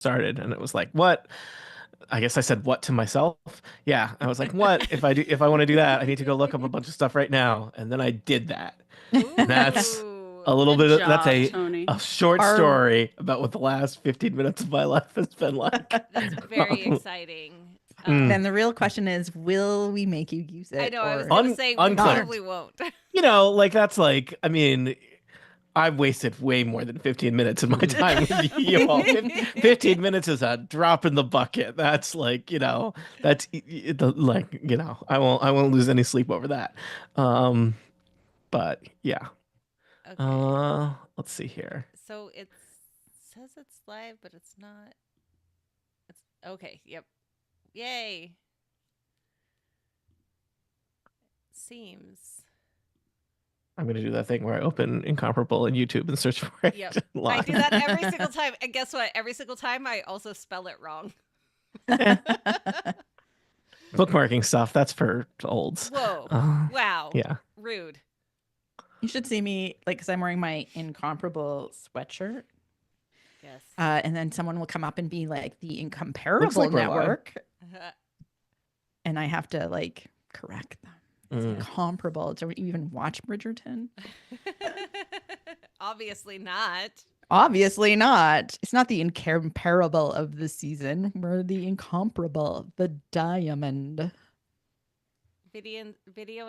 started, and it was like, what? I guess I said what to myself. Yeah, I was like, what if I want to do that, I need to go look up a bunch of stuff right now, and then I did that. And that's Ooh, a little Good bit of that's job, Tony. a short Our story about what the last 15 minutes of my life has been like. that's very exciting. Mm. Then the real question is, will we make you use it? I know. I was Or gonna say we unclear. probably won't. That's like, I mean, I've wasted way more than 15 minutes of my time with you all. 15 minutes is a drop in the bucket. That's like, that's like, I won't lose any sleep over that. But yeah. Okay. Let's see here. So it says it's live, but it's not. It's okay. Yep. Yay. Seems. I'm gonna do that thing where I open Incomparable in YouTube and search for it. Yep. I live. do that every single time. And guess what? Every single time I also spell it wrong. Bookmarking stuff, that's for olds. Whoa. Wow. Yeah. Rude. you should see me, like, because I'm wearing my Incomparable sweatshirt. Yes. And then someone will come up and be like, the Incomparable like we're live. Network. And I have to, like, correct them. It's incomparable. Don't you even watch Bridgerton? Obviously not. Obviously not. It's not the incomparable of the season. We're the incomparable, the diamond. Video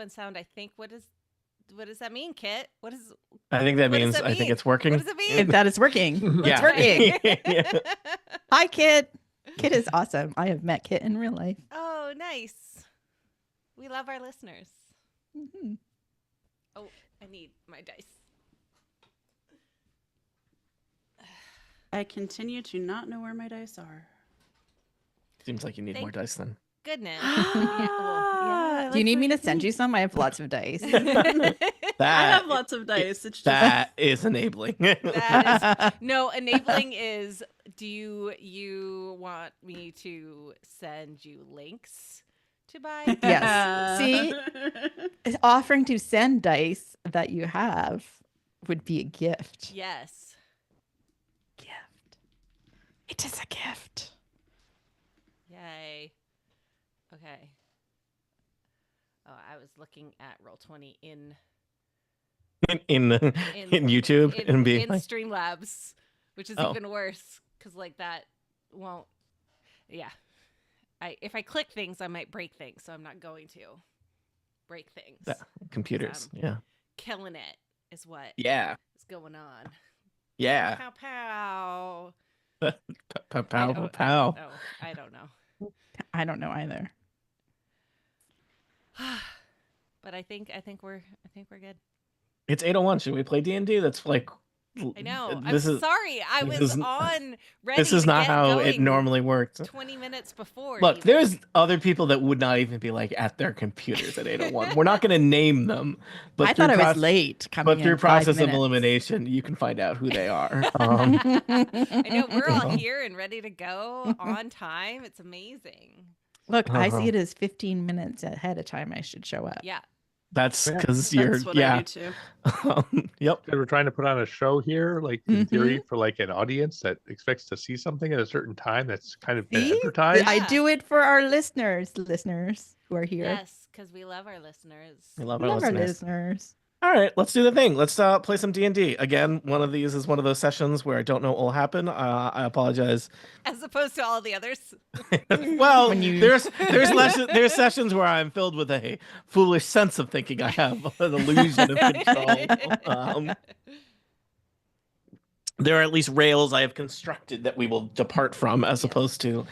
and sound. I think. What does that mean, Kit? What is? I think that What does means that I think mean? it's working. What does it mean? That is working. Yeah. It's working. Yeah. Hi, Kit. Kit is awesome. I have met Kit in real life. Oh, nice. We love our listeners. Mhm. Oh, I need my dice. I continue to not know where my dice are. Seems like you need more dice then. Goodness. Do you need me to send you some? I have lots of dice. I have lots of dice. It's just That is enabling. No, enabling is, do you want me to send you links to buy? Yes. See, offering to send dice that you have would be a gift. Yes. Gift. It is a gift. Yay. Okay. Oh, I was looking at Roll20 in in YouTube and being in like, Streamlabs, which is even worse because like that won't. Yeah, if I click things, I might break things, so I'm not going to break things. computers. Yeah. Killing it is what Yeah. is going on. Yeah. Pow pow. Pow pow. Oh, I don't know. I don't know either. But I think we're good. It's 8:01. Should we play D&D? That's like, I know. This I'm is sorry. I this was is- on ready. this is to not get how it going normally works. 20 minutes before. Look, even. there's other people that would not even be like at their computers at 8:01. We're not going to name them, but I thought I was late coming But in through 5 process of minutes. elimination, you can find out who they are. I know we're all here and ready to go on time. It's amazing. Look, I see it as 15 minutes ahead of time I should show up. Yeah. That's because you're, that's what I do too. Yep. Because we're trying to put on a show here, like in theory, for like an audience that expects to see something at a certain time that's kind of been See? advertised. I do it for our listeners who are here. Yes, because we love our listeners. We love We our love our listeners. listeners. All right, let's do the thing. Let's play some D&D. Again, one of these is one of those sessions where I don't know what will happen. I apologize. As opposed to all the others. Well, When you- there's sessions where I'm filled with a foolish sense of thinking I have an illusion of control. There are at least rails I have constructed that we will depart from, as opposed to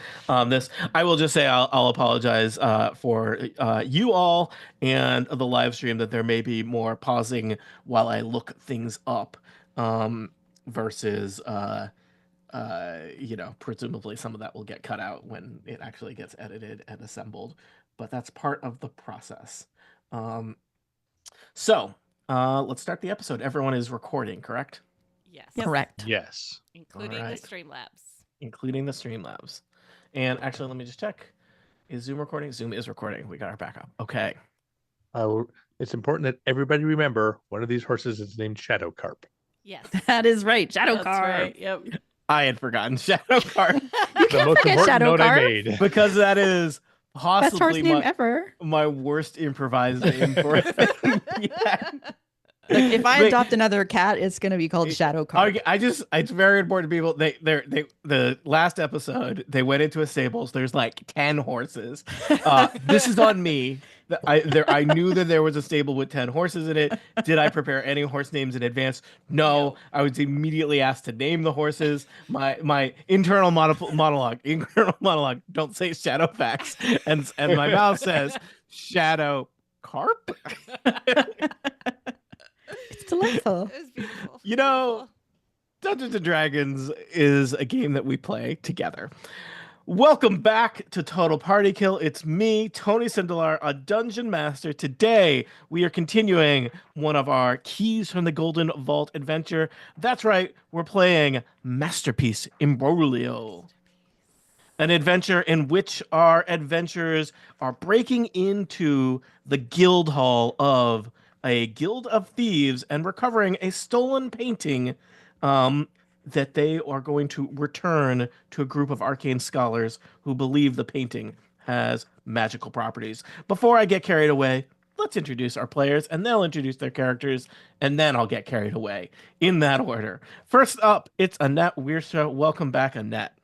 this. I will just say I'll apologize for you all and the live stream that there may be more pausing while I look things up, versus presumably some of that will get cut out when it actually gets edited and assembled. But that's part of the process. So let's start the episode. Everyone is recording, correct? Yes. Correct. Yes. Including All right. the Streamlabs. Including the Streamlabs. And actually, let me just check. Is Zoom recording? Zoom is recording. We got our backup. Okay. It's important that everybody remember one of these horses is named Shadow Carp. Yes. That is right. Shadow That's Carp. right. Yep. I had forgotten Shadow Card You The can't most forget important Shadow note I Carve. made. because that is Best horse possibly name ever. my worst improvised name for a thing yet. Look, if I Wait, adopt another cat, it's gonna be called Shadow Carve. it's very important to people. The last episode, they went into a stables. There's like 10 horses. This is on me. I knew that there was a stable with 10 horses in it. Did I prepare any horse names in advance? No. I was immediately asked to name the horses. My internal monologue. Don't say Shadowfax, and my mouth says Shadow Carp. It's delightful. It was beautiful. You know, Beautiful. Dungeons and Dragons is a game that we play together. Welcome back to Total Party Kill. It's me, Tony Sindelar, a dungeon master. Today, we are continuing one of our Keys from the Golden Vault adventure. That's right, we're playing Masterpiece Imbroglio. An adventure in which our adventurers are breaking into the guild hall of a guild of thieves and recovering a stolen painting that they are going to return to a group of arcane scholars who believe the painting has magical properties. Before I get carried away, let's introduce our players and they'll introduce their characters and then I'll get carried away in that order. First up, it's Annette Wierstra. Welcome back, Annette.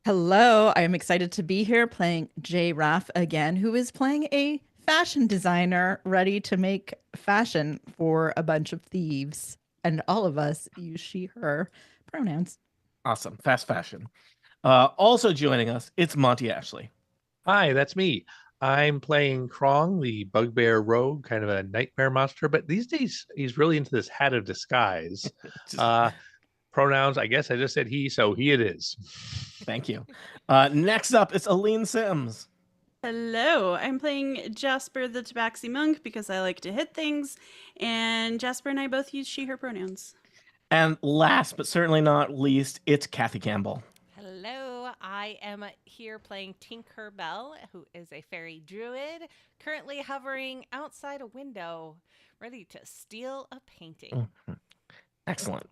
Hello, I am excited to be here playing Jay Raff again, who is playing a fashion designer ready to make fashion for a bunch of thieves. And all of us use she, her pronouns. Awesome. Fast fashion. Also joining us, it's Monty Ashley. Hi, that's me. I'm playing Krong, the bugbear rogue, kind of a nightmare monster, but these days he's really into this hat of disguise. Pronouns, I guess I just said he, so he it is. Thank you. Next up, it's Aline Sims. Hello, I'm playing Jasper the Tabaxi Monk because I like to hit things, and Jasper and I both use she, her pronouns. And last but certainly not least, it's Kathy Campbell. Hello, I am here playing Tinker Bell, who is a fairy druid, currently hovering outside a window, ready to steal a painting. Excellent.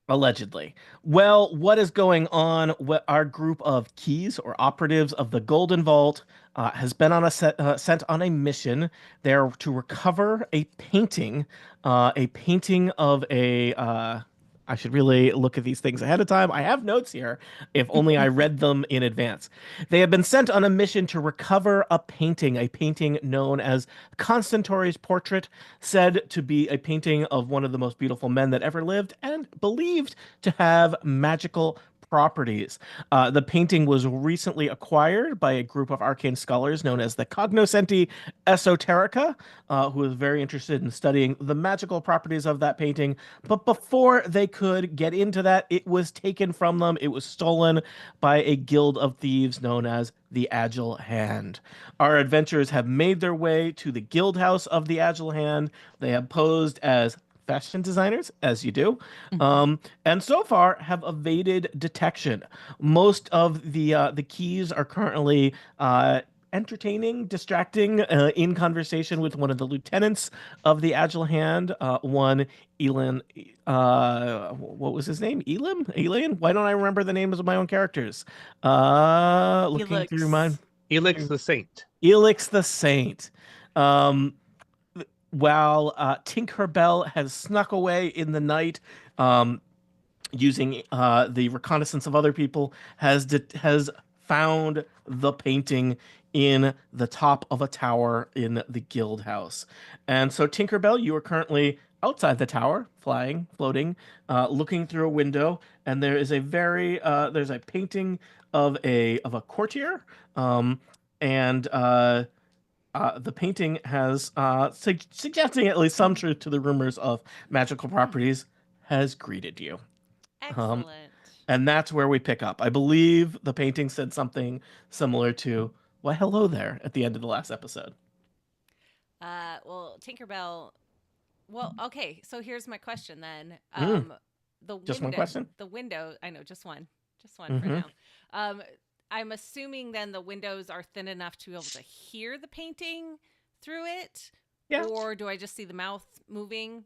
Allegedly. Well, what is going on? Our group of keys or operatives of the Golden Vault has been on sent on a mission. They're to recover a painting of a. I should really look at these things ahead of time. I have notes here. If only I read them in advance. They have been sent on a mission to recover a painting known as Constantori's portrait, said to be a painting of one of the most beautiful men that ever lived and believed to have magical properties. The painting was recently acquired by a group of arcane scholars known as the Cognoscenti Esoterica, who is very interested in studying the magical properties of that painting. But before they could get into that, it was taken from them. It was stolen by a guild of thieves known as the Agile Hand. Our adventurers have made their way to the guild house of the Agile Hand. They have posed as fashion designers, as you do, and so far have evaded detection. Most of the keys are currently entertaining, distracting, in conversation with one of the lieutenants of the Agile Hand, one Elin. What was his name? Elan? Why don't I remember the names of my own characters? Looking Elix. through mine. Elix the Saint. Elix the Saint. While Tinkerbell has snuck away in the night, using the reconnaissance of other people, has found the painting in the top of a tower in the guild house. And so, Tinkerbell, you are currently outside the tower, floating, looking through a window, and there is there's a painting of a courtier, and the painting has, suggesting at least some truth to the rumors of magical properties, has greeted you. Excellent. And that's where we pick up. I believe the painting said something similar to, "Well, hello there," at the end of the last episode. Well, Tinkerbell. Well, okay. So here's my question then. Just one question? The window. I know, just one for Mhm. now. I'm assuming then the windows are thin enough to be able to hear the painting through it. Yeah. Or do I just see the mouth moving?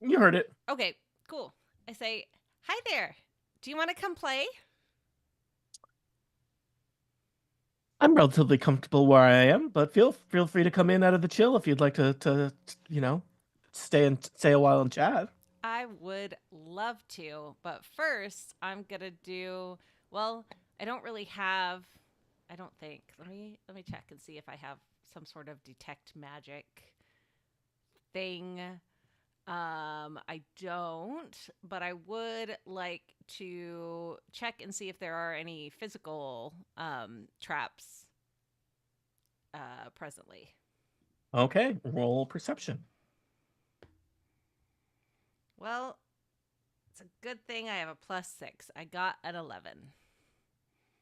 You heard it. Okay, cool. I say, Hi there. Do you want to come play? I'm relatively comfortable where I am, but feel free to come in out of the chill if you'd like to stay a while and chat. I would love to, but first I'm gonna do. Well, I don't really have. I don't think. Let me check and see if I have some sort of detect magic thing. I don't, but I would like to check and see if there are any physical traps presently. Okay, roll perception. Well, it's a good thing I have a +6. I got an 11.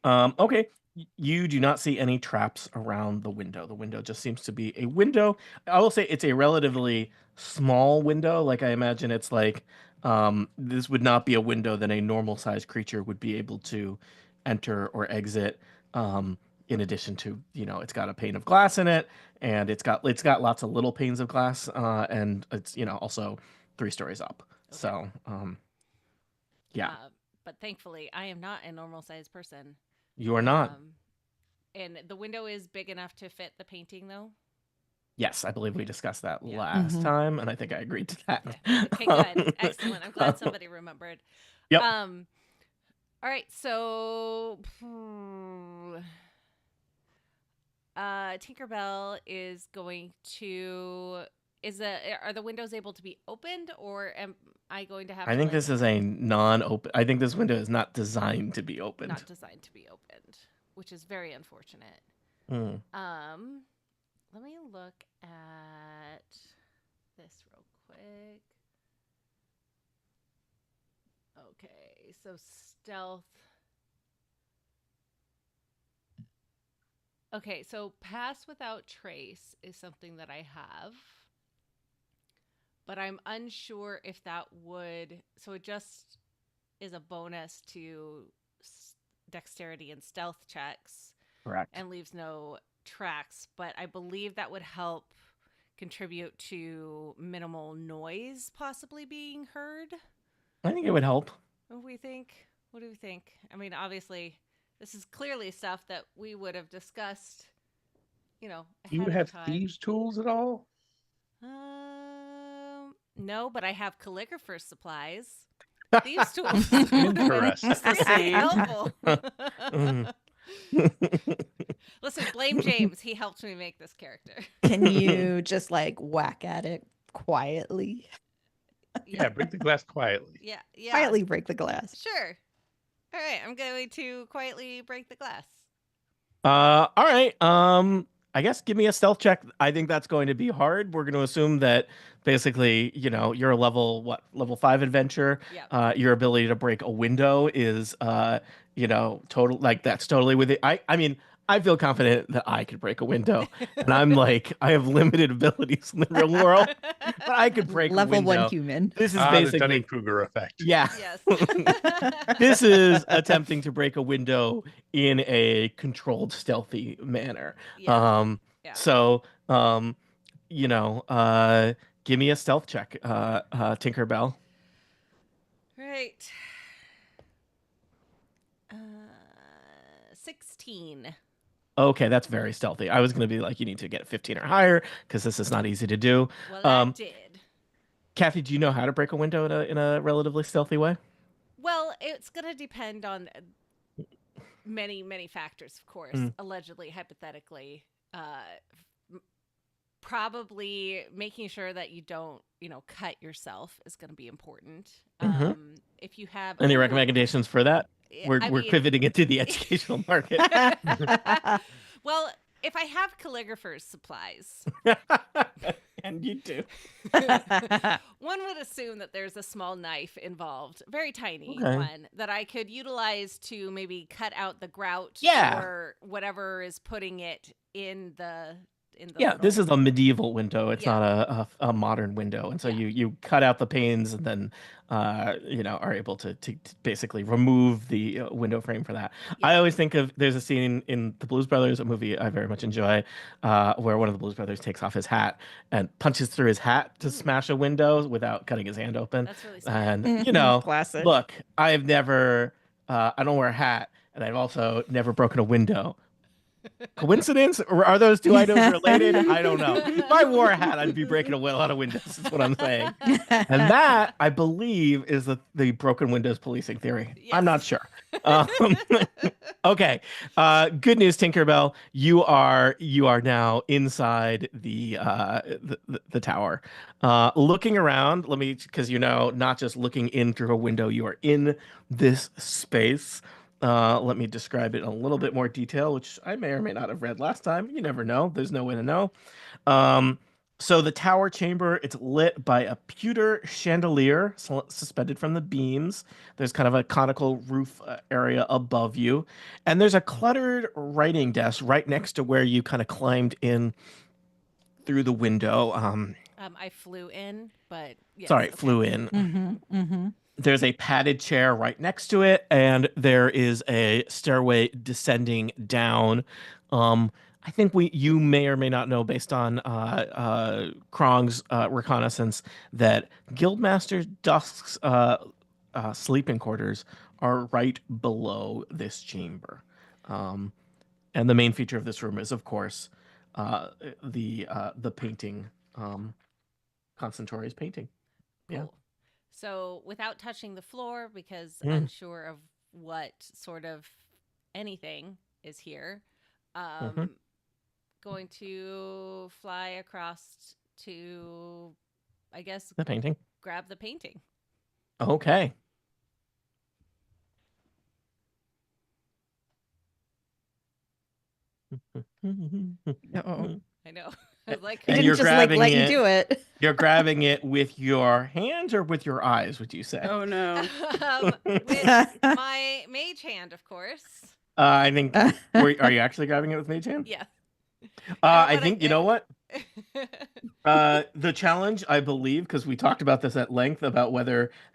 Okay. You do not see any traps around the window. The window just seems to be a window. I will say it's a relatively small window. Like I imagine it's like this would not be a window that a normal sized creature would be able to enter or exit. In addition to, it's got a pane of glass in it, and it's got lots of little panes of glass, and it's also 3 stories up. Okay. So yeah, But thankfully, I am not a normal sized person. you are not. And the window is big enough to fit the painting, though. Yes, I believe we discussed that Yeah. last time, and I think I agreed to that. Okay, good. Excellent. I'm glad somebody remembered. Yep. All right, so Tinkerbell is going to are the windows able to be opened, or am I going to have I to think this is a non-open. I think this window is not designed to be opened. not designed to be opened, which is very unfortunate. Mm. Let me look at this real quick. Okay, so stealth. Okay, so pass without trace is something that I have, but I'm unsure if that would. So it just is a bonus to dexterity and stealth checks. Correct. And leaves no tracks, but I believe that would help contribute to minimal noise possibly being heard. I think it would help. What do we think? What do we think? I mean, obviously, this is clearly stuff that we would have discussed, ahead Do you of have time. thieves' tools at all? No, but I have calligrapher's supplies. Thieves' tools. Interesting. Really helpful. Mm. Listen, blame James. He helped me make this character. Can you just like whack at it quietly? Yeah, break the glass quietly. Yeah. Quietly break the glass. Sure. All right, I'm going to quietly break the glass. All right. I guess give me a stealth check. I think that's going to be hard. We're going to assume that basically, you're a level 5 adventure. Yeah. Your ability to break a window is total, like that's totally with it. I mean, I feel confident that I could break a window, and I'm like, I have limited abilities in the real world, but I could break Level a window. 1 human. This is The basically Dunning-Kruger effect. yeah. Yes. This is attempting to break a window in a controlled, stealthy manner. Yeah. Yeah. So, give me a stealth check, Tinkerbell. Right. 16. Okay, that's very stealthy. I was going to be like, you need to get 15 or higher because this is not easy to do. Well, I did. Kathy, do you know how to break a window in a relatively stealthy way? Well, it's going to depend on many, many factors, of course. Allegedly, hypothetically. Probably making sure that you don't, cut yourself is going to be important. If you have any recommendations for that? We're pivoting into the educational market. Well, if I have calligrapher's supplies, and you do, one would assume that there's a small knife involved, very tiny Okay. one that I could utilize to maybe cut out the grout Yeah. or whatever is putting it in the in the Yeah, this is little- a medieval window. It's Yeah. not a modern window, and so Yeah. you cut out the panes and then are able to basically remove the window frame for that. I Yeah. always think of there's a scene in the Blues Brothers, a movie I very much enjoy, where one of the Blues Brothers takes off his hat and punches through his hat to smash a window without cutting his hand open. That's really smart. And Classic. look, I've never I don't wear a hat, and I've also never broken a window. Coincidence? Or are those two items related? I don't know. If I wore a hat, I'd be breaking a lot of windows, is what I'm saying. And that, I believe, is the broken windows policing theory. I'm not Yes. sure. Um, okay. Good news, Tinkerbell. You are now inside the tower. Looking around, because not just looking in through a window, you are in this space. Let me describe it in a little bit more detail, which I may or may not have read last time. You never know. There's no way to know. So the tower chamber, it's lit by a pewter chandelier suspended from the beams. There's kind of a conical roof area above you. And there's a cluttered writing desk right next to where you kind of climbed in through the window. I flew in, but yes, Sorry, okay. flew in. Mm-hmm. There's a padded chair right next to it, and there is a stairway descending down. I think you may or may not know, based on Krong's reconnaissance, that Guildmaster Dusk's sleeping quarters are right below this chamber. And the main feature of this room is, of course, the painting. Concentori's painting. Cool. Yeah. So without touching the floor, because Mm. unsure of what sort of anything is here, Mhm. going to fly across to, I guess, The painting. grab the painting. Okay. Uh-oh. I know. I was like, You And didn't you're just grabbing let you it. do it. You're grabbing it with your hands or with your eyes, would you say? Oh no. with my mage hand, of course. I think. Are you actually grabbing it with mage hand? Yeah. I think, you know what? The challenge, I believe, because we talked about this at length about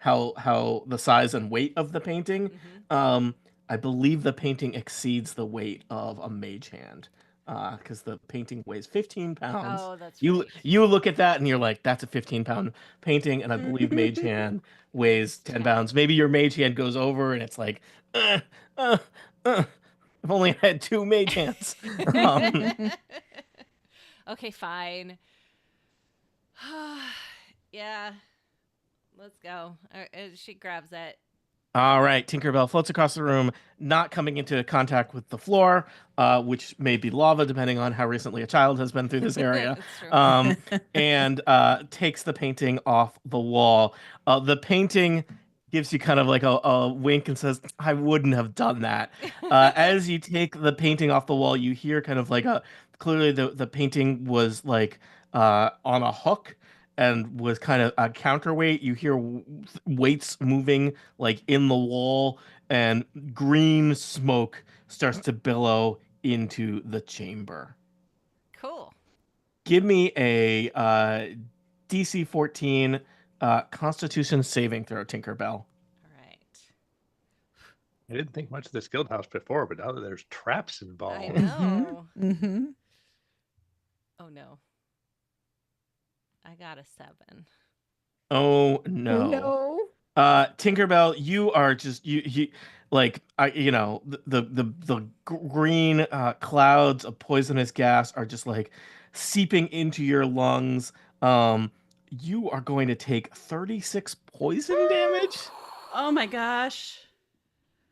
how the size and weight of the painting. Mhm. I believe the painting exceeds the weight of a mage hand. Because the painting weighs 15 pounds. Oh, that's You right. you look at that and you're like, that's a 15-pound painting, and I believe mage hand weighs 10 pounds. Maybe your mage hand goes over and it's like, uh, uh, I've only had 2 mage hands. Okay, fine. Yeah. Let's go. She grabs it. All right, Tinkerbell floats across the room, not coming into contact with the floor, which may be lava, depending on how recently a child has been through this area, It's true. and takes the painting off the wall. The painting gives you kind of like a wink and says, I wouldn't have done that. As you take the painting off the wall, you hear kind of like clearly the painting was like on a hook and was kind of a counterweight. You hear weights moving like in the wall, and green smoke starts to billow into the chamber. Cool. Give me a DC 14 Constitution saving throw, Tinkerbell. All right. I didn't think much of this guild house before, but now that there's traps I involved, know. Mm-hmm. Oh no. I got a 7. Oh no. Oh no. Tinkerbell, you are just you like the green clouds of poisonous gas are just like seeping into your lungs. You are going to take 36 poison damage. Oh my gosh.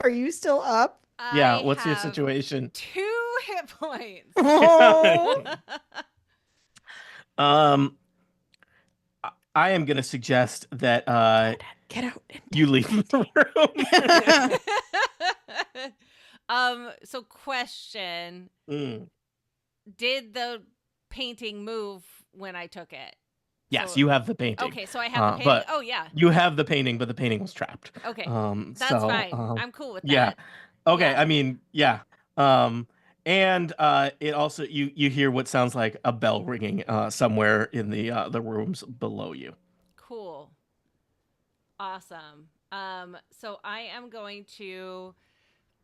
Are you still up? Yeah, I what's your have situation? 2 hit points. Oh. I am going to suggest that Get out. you leave the room. So question, Mm. did the painting move when I took it? Yes, So- you have the painting. Okay, so I have the painting. but Oh yeah. You have the painting, but the painting was trapped. Okay. That's That's fine. I'm cool with yeah. that. Okay, Yeah. I mean, yeah. And it also you hear what sounds like a bell ringing somewhere in the rooms below you. Cool. Awesome. So I am going to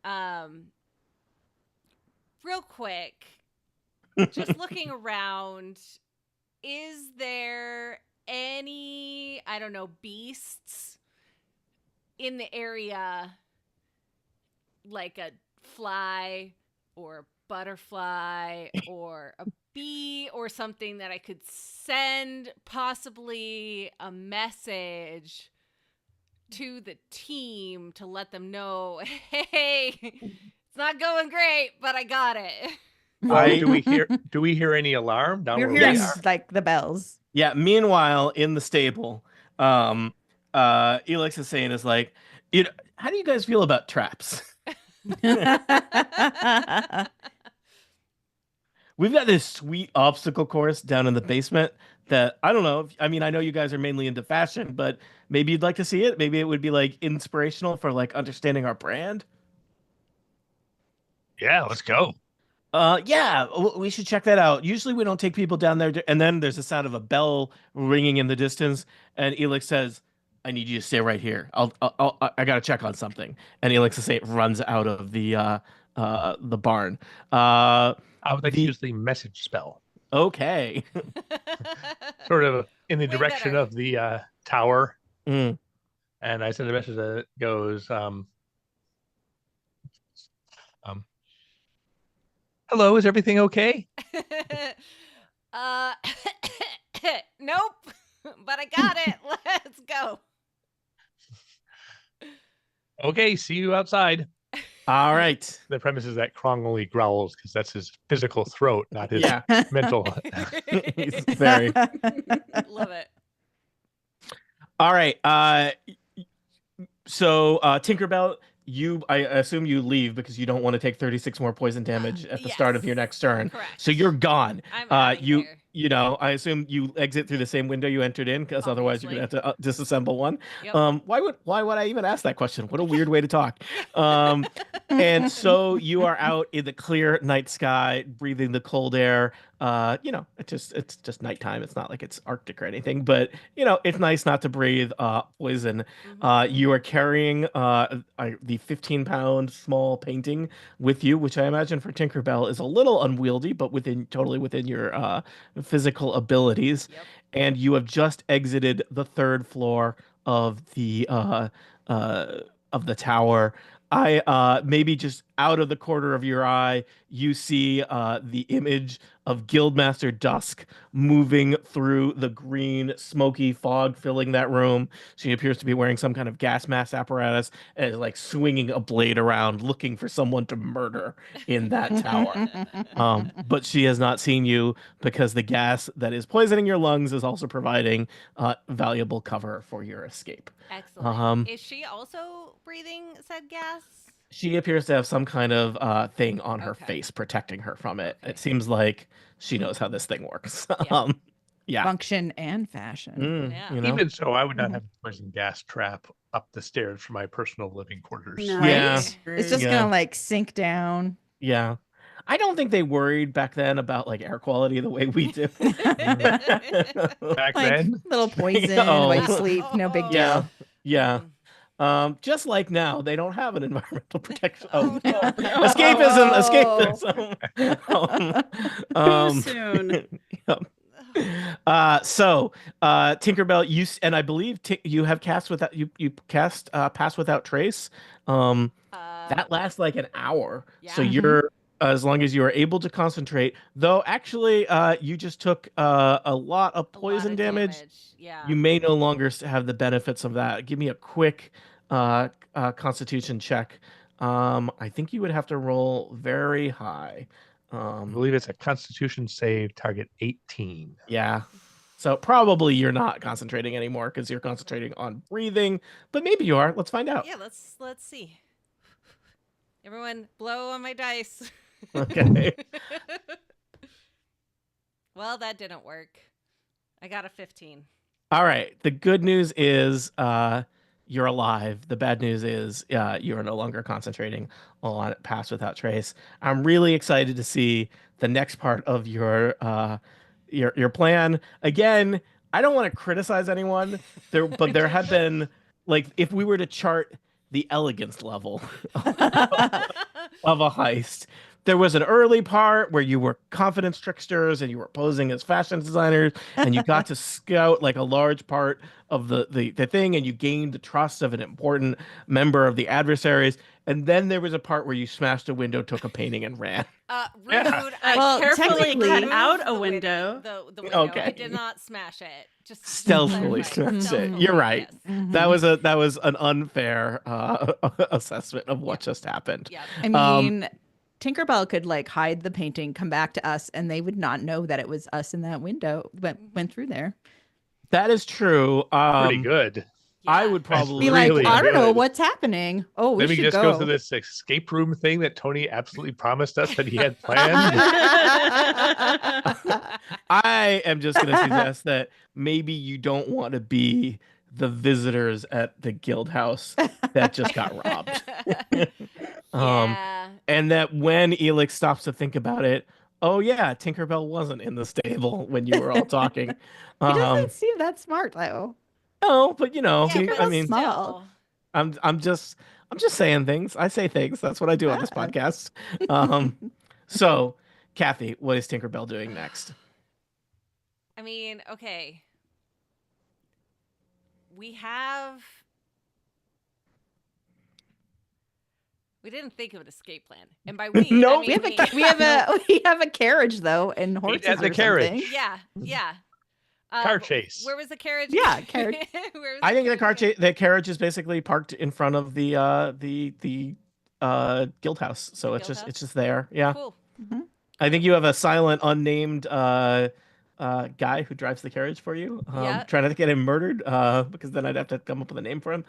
um real quick, just looking around, is there any, I don't know, beasts in the area, like a fly or a butterfly or a bee or something that I could send possibly a message to the team to let them know, hey, it's not going great, but I got it. Well, I do we hear any alarm down We're where hearing we Yes. are? like the bells. Yeah, meanwhile, in the stable, Elix is saying is like, how do you guys feel about traps? We've got this sweet obstacle course down in the basement that I don't know. I mean, I know you guys are mainly into fashion, but maybe you'd like to see it. Maybe it would be like inspirational for like understanding our brand. Yeah, let's go. Yeah, we should check that out. Usually we don't take people down there, and then there's the sound of a bell ringing in the distance, and Elix says, "I need you to stay right here. I gotta check on something." And Elix runs out of the barn. Uh, I would like to the use the message spell, okay. sort of in the Way direction better. of the tower, Mm. and I send a message that goes, um, "Hello, is everything okay?" uh, nope, but I got it. Let's go. Okay, see you outside. All right. The premise is that Krong only growls because that's his physical throat, not his Yeah. mental. He's very. Love it. All right. So Tinkerbell, I assume you leave because you don't want to take 36 more poison damage at the start of your Yes. next turn. Correct. So you're gone. I'm outta You here. you know, I assume you exit through the same window you entered in because otherwise you're gonna have to disassemble one. Yep. Why would I even ask that question? What a weird way to talk. Um, and so you are out in the clear night sky, breathing the cold air. It's just nighttime. It's not like it's Arctic or anything, but it's nice not to breathe poison. You are carrying the 15-pound small painting with you, which I imagine for Tinkerbell is a little unwieldy, but totally within your physical abilities. Yep. And you have just exited the third floor of uh, the tower. I maybe just out of the corner of your eye, you see the image of Guildmaster Dusk moving through the green, smoky fog filling that room. She appears to be wearing some kind of gas mask apparatus and is like swinging a blade around, looking for someone to murder in that tower. But she has not seen you because the gas that is poisoning your lungs is also providing valuable cover for your escape. Excellent. Um, Is she also breathing said gas? she appears to have some kind of thing on her Okay. face protecting her from it. Okay. It seems like she knows how this thing works. Yeah. Yeah. Function and fashion. Yeah. Even so, I would not have a poison gas trap up the stairs from my personal living quarters. No, Yeah. It's just Yeah. gonna like sink down. Yeah. I don't think they worried back then about like air quality the way we do. Back Like then, little poison Oh. while you sleep, no big Yeah. deal. Yeah. Mm. Just like now, they don't have an environmental protection. Oh, Oh, no. no. Escapism. Too soon. Yep. Tinkerbell, and I believe you have cast without you cast pass without trace. Um, that lasts like an hour. So Yeah. you're as long as you are able to concentrate. Though actually, you just took a lot of A lot poison of damage. Yeah. You may no longer have the benefits of that. Give me a quick Constitution check. I think you would have to roll very high. I believe it's a Constitution save target 18. Yeah. So probably you're not concentrating anymore because you're concentrating on breathing, but maybe you are. Let's find out. Yeah, let's see. Everyone blow on my dice. Okay. Well, that didn't work. I got a 15. All right. The good news is you're alive. The bad news is you are no longer concentrating on Pass Without Trace. I'm really excited to see the next part of your plan. Again, I don't want to criticize anyone there, but there have been like if we were to chart the elegance level of a heist. There was an early part where you were confidence tricksters and you were posing as fashion designers and you got to scout like a large part of the thing and you gained the trust of an important member of the adversaries. And then there was a part where you smashed a window, took a painting, and ran. Rude. Yeah. I Well, carefully technically- cut cut out out a the window. The window. I Okay. did not smash it. Just Stealthily clarify. smashed it. Stealthily, You're right. Yes. That was an unfair assessment of what just happened. Yeah. I mean, Tinkerbell could like hide the painting, come back to us, and they would not know that it was us in that window went through there. That is true. Pretty good. I Yeah. would probably Be like, Really I don't know good. what's happening. Oh, we Then we should just go. go through this escape room thing that Tony absolutely promised us that he had planned. I am just going to suggest that maybe you don't want to be the visitors at the guild house that just got robbed. Yeah. And that when Elix stops to think about it, oh yeah, Tinkerbell wasn't in the stable when you were all talking. He doesn't seem that smart though. No, but you know, Yeah, but I mean, small. still. I'm just saying things. I say things. That's what I do on this Ah. podcast. So Kathy, what is Tinkerbell doing next? I mean, okay. We didn't think of an escape plan, and by we, No, I mean We have me. we have a carriage though and horses at the or carriage. something. Yeah. Car chase. Where was the carriage? Yeah, carriage. Where was I think carriage? the carriage is basically parked in front of the guild house, so The it's guild just house? there. Yeah, Cool. I think you have a silent, unnamed guy who drives the carriage for you. Yeah. Trying not to get him murdered, because then I'd have to come up with a name for him.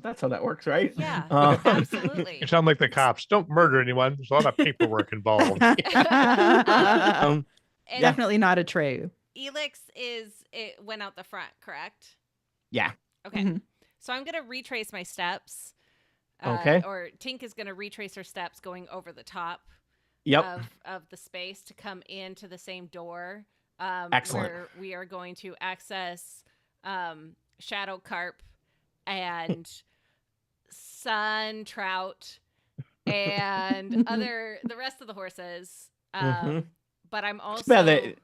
That's how that works, right? Yeah, Um, absolutely. You sound like the cops. Don't murder anyone. There's a lot of paperwork involved. um, And Definitely not a Trey. Elix it went out the front, correct? Yeah. Okay. Mhm. So I'm gonna retrace my steps. Okay. Or Tink is gonna retrace her steps going over the top Yep. of the space to come into the same door. Excellent. Where we are going to access Shadow Carp and Sun Trout and the rest of the horses. Mhm. But I'm also bad that-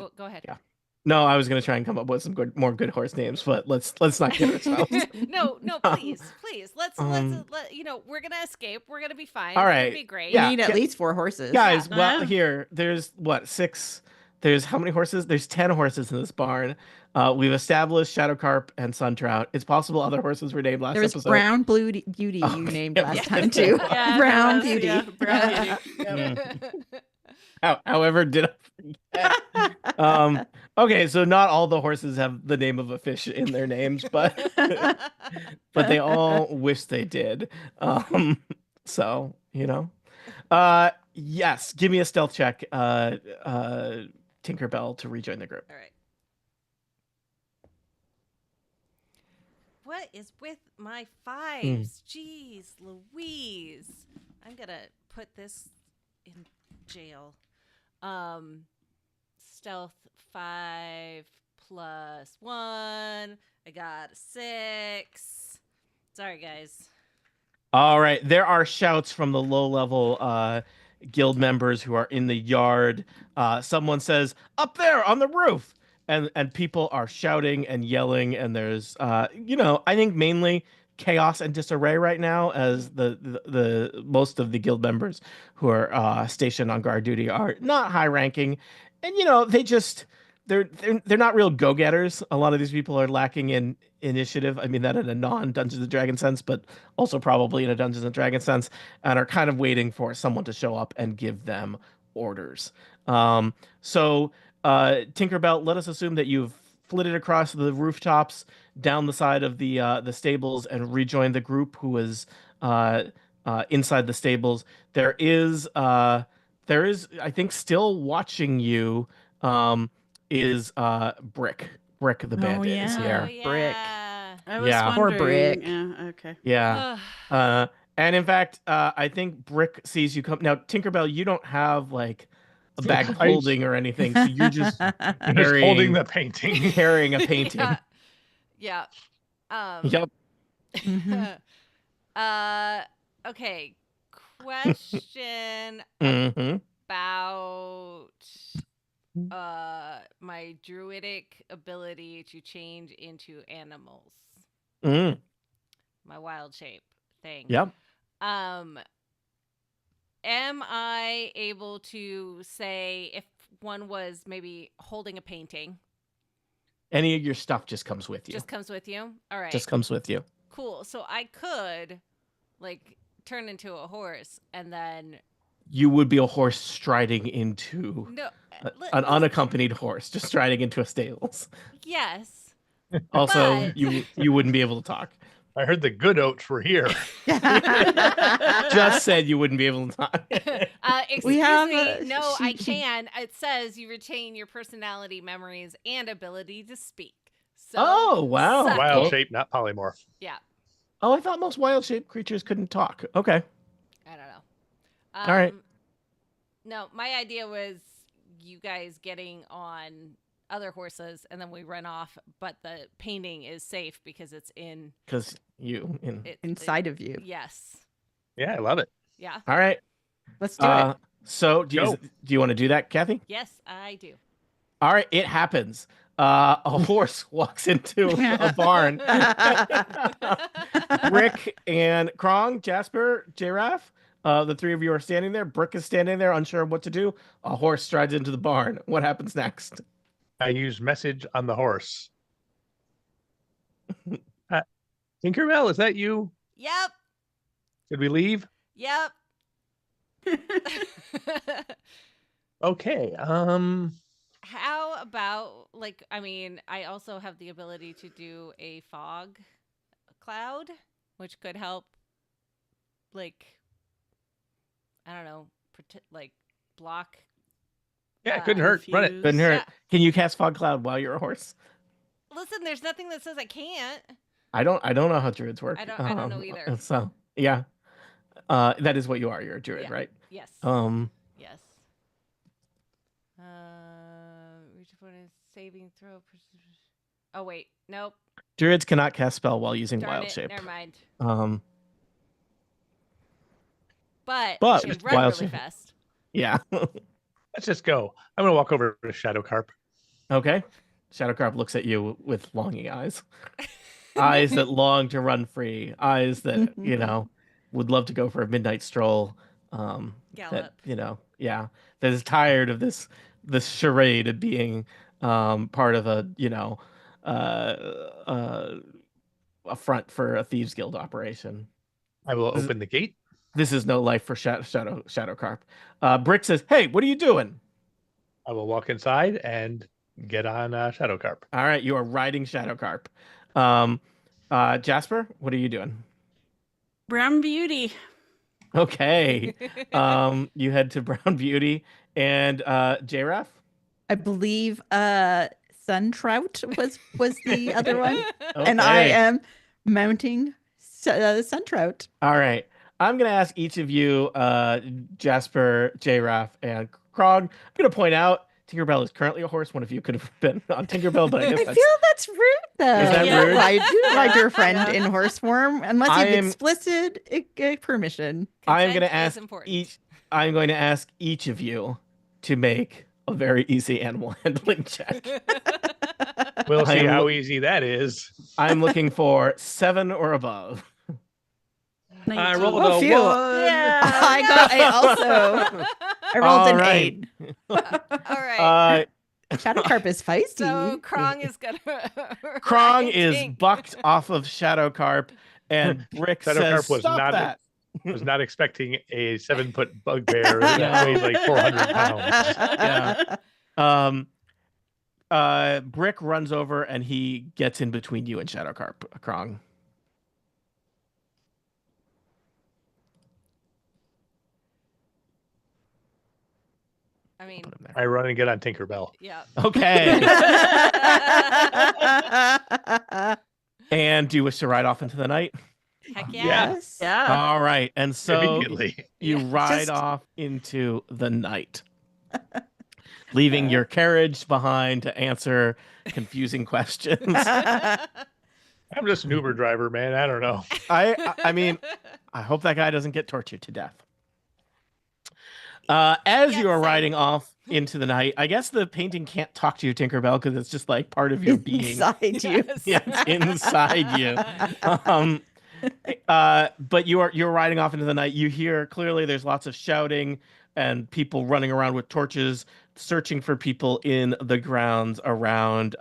Oh, go ahead. Yeah. No, I was gonna try and come up with some more good horse names, but let's not get ourselves. No, please. Let's Um, we're gonna escape. We're gonna be fine. all It's right. gonna be great. Yeah. We need at least 4 horses. Guys, Yeah. well, Yeah. here, there's what, 6? There's how many horses? There's 10 horses in this barn. We've established Shadow Carp and Sun Trout. It's possible other horses were named last There was episode. Brown Beauty you Oh, named yeah. last time too. Yeah, Brown that was- Beauty. yeah, Brown Beauty. However, did I forget? Okay, so not all the horses have the name of a fish in their names, but they all wish they did. So, yes, give me a stealth check, Tinkerbell, to rejoin the group. All right. What is with my fives? Jeez, Louise. I'm gonna put this in jail. Stealth 5 plus 1. I got a 6. Sorry, guys. All right, there are shouts from the low-level guild members who are in the yard. Someone says, "Up there on the roof!" And people are shouting and yelling, and there's I think mainly chaos and disarray right now, as the most of the guild members who are stationed on guard duty are not high ranking, and they're not real go-getters. A lot of these people are lacking in initiative. I mean that in a non-Dungeons and Dragons sense, but also probably in a Dungeons and Dragons sense, and are kind of waiting for someone to show up and give them orders. So Tinkerbell, let us assume that you've flitted across the rooftops, down the side of the stables, and rejoined the group who is inside the stables. There is, I think, still watching you. Is Brick the bandit is yeah. here. Oh, Brick. yeah. I was Yeah. Poor wondering. Brick. Yeah, okay. Yeah. And in fact, I think Brick sees you come. Now, Tinkerbell, you don't have like a bag of holding or anything, so you're just Just holding carrying the painting. carrying a painting. Yeah. Yep. Mhm. Uh. Okay. Question hmm about my druidic ability to change into animals. mm My wild shape thing. Yep. Um. Am I able to say if one was maybe holding a painting? Any of your stuff just comes with you. Just comes with you? All right. Just comes with you. Cool. So I could like turn into a horse and then You would be a horse striding into no an unaccompanied horse, just striding into a stables. yes. Also, But- you wouldn't be able to talk. I heard the good oats were here. Just said you wouldn't be able to talk. Excuse We have me. a- No, I she- can. It says you retain your personality, memories, and ability to speak. So Oh, wow. suck Wild it. shape, not polymorph. Yeah, Oh, I thought most wild shaped creatures couldn't talk. Okay. I don't know. All right. No, my idea was you guys getting on other horses and then we run off, but the painting is safe because it's in Because you. Inside of you. Yes. Yeah, I love it. Yeah. All right. Let's do it. So Go. do you want to do that, Kathy? Yes, I do. All right. It happens. A horse walks into a barn. Rick and Krong, Jasper, Giraffe, the three of you are standing there. Brick is standing there, unsure of what to do. A horse strides into the barn. What happens next? I use message on the horse. Tinkerbell, is that you? Yep. Did we leave? Yep. Okay. How about like I mean, I also have the ability to do a fog cloud, which could help like I don't know, like block. Yeah, it couldn't hurt. Run it. Confused. Couldn't hurt. Yeah. Can you cast fog cloud while you're a horse? Listen, there's nothing that says I can't. I don't know how druids work. I don't know either. So yeah. That is what you are. You're a druid, Yeah. right? Yes. Yes. Reach upon a saving throw. Oh wait, nope. Druids cannot cast spell while using Darn wild it. shape. Never mind. But But you with run wild really shape- fast. Yeah. Let's just go. I'm gonna walk over to Shadow Carp. Okay. Shadowcarp looks at you with longing eyes. Eyes that long to run free. Eyes that, would love to go for a midnight stroll. That, Gallop. yeah. That is tired of this charade of being part of a, a front for a thieves guild operation. I will open the gate. This is no life for Shadowcarp. Brick says, "Hey, what are you doing?" I will walk inside and get on Shadow Carp. All right, you are riding Shadowcarp. Jasper, what are you doing? Brown Beauty. Okay. You head to Brown Beauty and J-Raff? I believe Sun Trout was the other one. And Okay. I am mounting Sun Trout. All right. I'm going to ask each of you, Jasper, J-Raff, and Krog. I'm going to point out Tinkerbell is currently a horse. One of you could have been on Tinkerbell, but I I guess feel that's... that's rude, though. Is that You don't rude? ride your friend in horse form unless you have I'm- explicit permission. I'm Consent going to is ask important. I'm going to ask each of you to make a very easy animal handling check. We'll see I'm how lo- easy that is. I'm looking for 7 or above. I 19. rolled Oh, a phew. 1. I rolled All an right. 8. All right. Shadowcarp is feisty. So Krong is gonna. Krong ride is Tink. bucked off of Shadowcarp, and Brick Shadowcarp says, was "Stop not- that!" Was not expecting a 7-foot bugbear that weighs like 400 pounds. Yeah. Brick runs over and he gets in between you and Shadowcarp, Krong. I mean, Put him there. I run and get on Tinkerbell. yeah. Okay. And do you wish to ride off into the night? Heck yeah. Yes. Yeah. All right. And so Immediately. you Yeah. ride Just- off into the night, leaving your carriage behind to answer confusing questions. I'm just an Uber driver, man. I don't know. I mean, I hope that guy doesn't get tortured to death. As Yet you are some. riding off into the night, I guess the painting can't talk to you, Tinkerbell, because it's just like part of your being. Inside you. Yes. Yeah, it's inside you. But you're riding off into the night. You hear clearly there's lots of shouting and people running around with torches, searching for people in the grounds around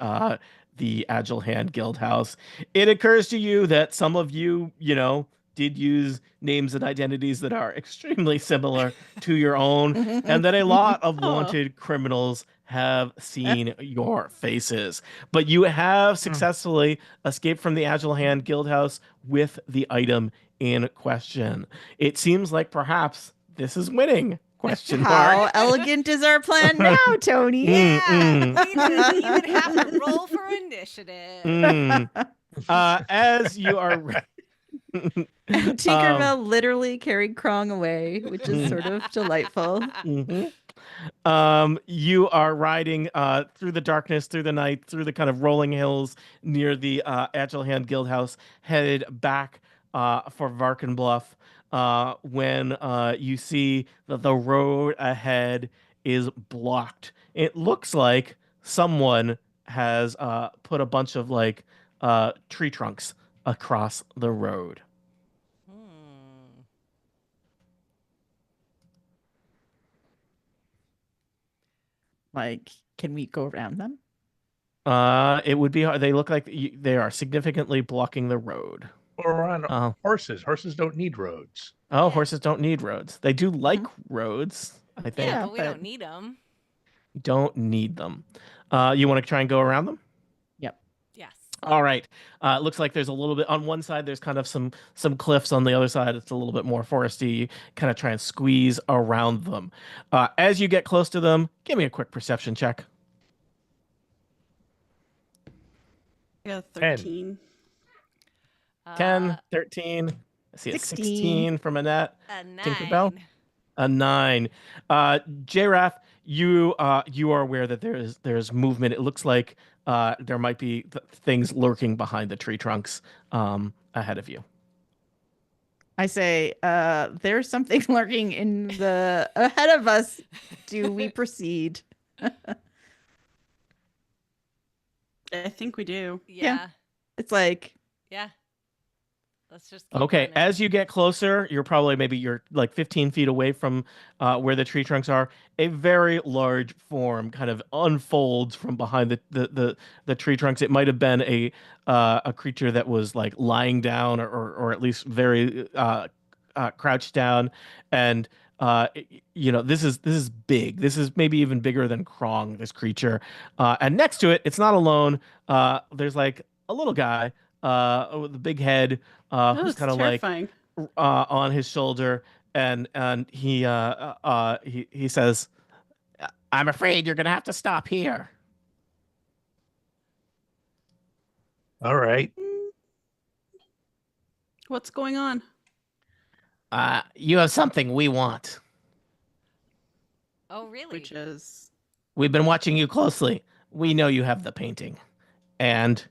the Agile Hand Guild House. It occurs to you that some of you, did use names and identities that are extremely similar to your own, and that a lot of Oh. wanted criminals have seen your faces. But you have successfully escaped from the Agile Hand Guild House with the item in question. It seems like perhaps this is winning. Question How mark. elegant is our plan now, Tony? Yeah. We didn't even have to roll for initiative. As you are Tinkerbell literally carried Krong away, which is sort of delightful. Mhm. You are riding through the darkness, through the night, through the kind of rolling hills near the Agile Hand Guild House, headed back for Varkenbluff. When you see that the road ahead is blocked, it looks like someone has put a bunch of like tree trunks across the road. Hmm. Like, can we go around them? It would be hard. They look like they are significantly blocking the road. Or we're on Oh, horses. Horses don't need roads. oh, Yeah. horses don't need roads. They do like roads, I think. Yeah, Yeah, but we but- don't need them. You don't need them. You want to try and go around them? Yep. Yes. All right. It looks like there's a little bit on one side. There's kind of some cliffs. On the other side, it's a little bit more foresty. You kind of try and squeeze around them. As you get close to them, give me a quick perception check. Yeah, 13. 10, 13. I see a 16. 16 from Annette. A 9. Tinkerbell? A 9. Jrath, you are aware that there's movement. It looks like there might be things lurking behind the tree trunks ahead of you. I say, there's something lurking in the ahead of us. Do we proceed? I think we do. Yeah. It's like, Yeah. Let's just keep Okay, running. as you get closer, you're like 15 feet away from where the tree trunks are. A very large form kind of unfolds from behind the tree trunks. It might have been a creature that was like lying down or at least very crouched down, and this is big. This is maybe even bigger than Krong. This creature, and next to it, it's not alone. There's like a little guy with a big head. Oh, Who's it's kind of like terrifying. on his shoulder, and he says, "I'm afraid you're gonna have to stop here." All right. What's going on? You have something we want. Oh, really? Which is We've been watching you closely. We know you have the painting, and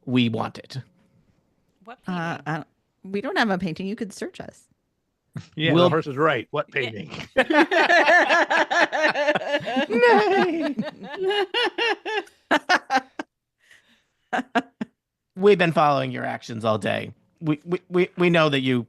we want it. What painting? we don't have a painting. You could search us. Yeah, We'll- the horse is right. What Yeah. painting? We've been following your actions all day. We know that you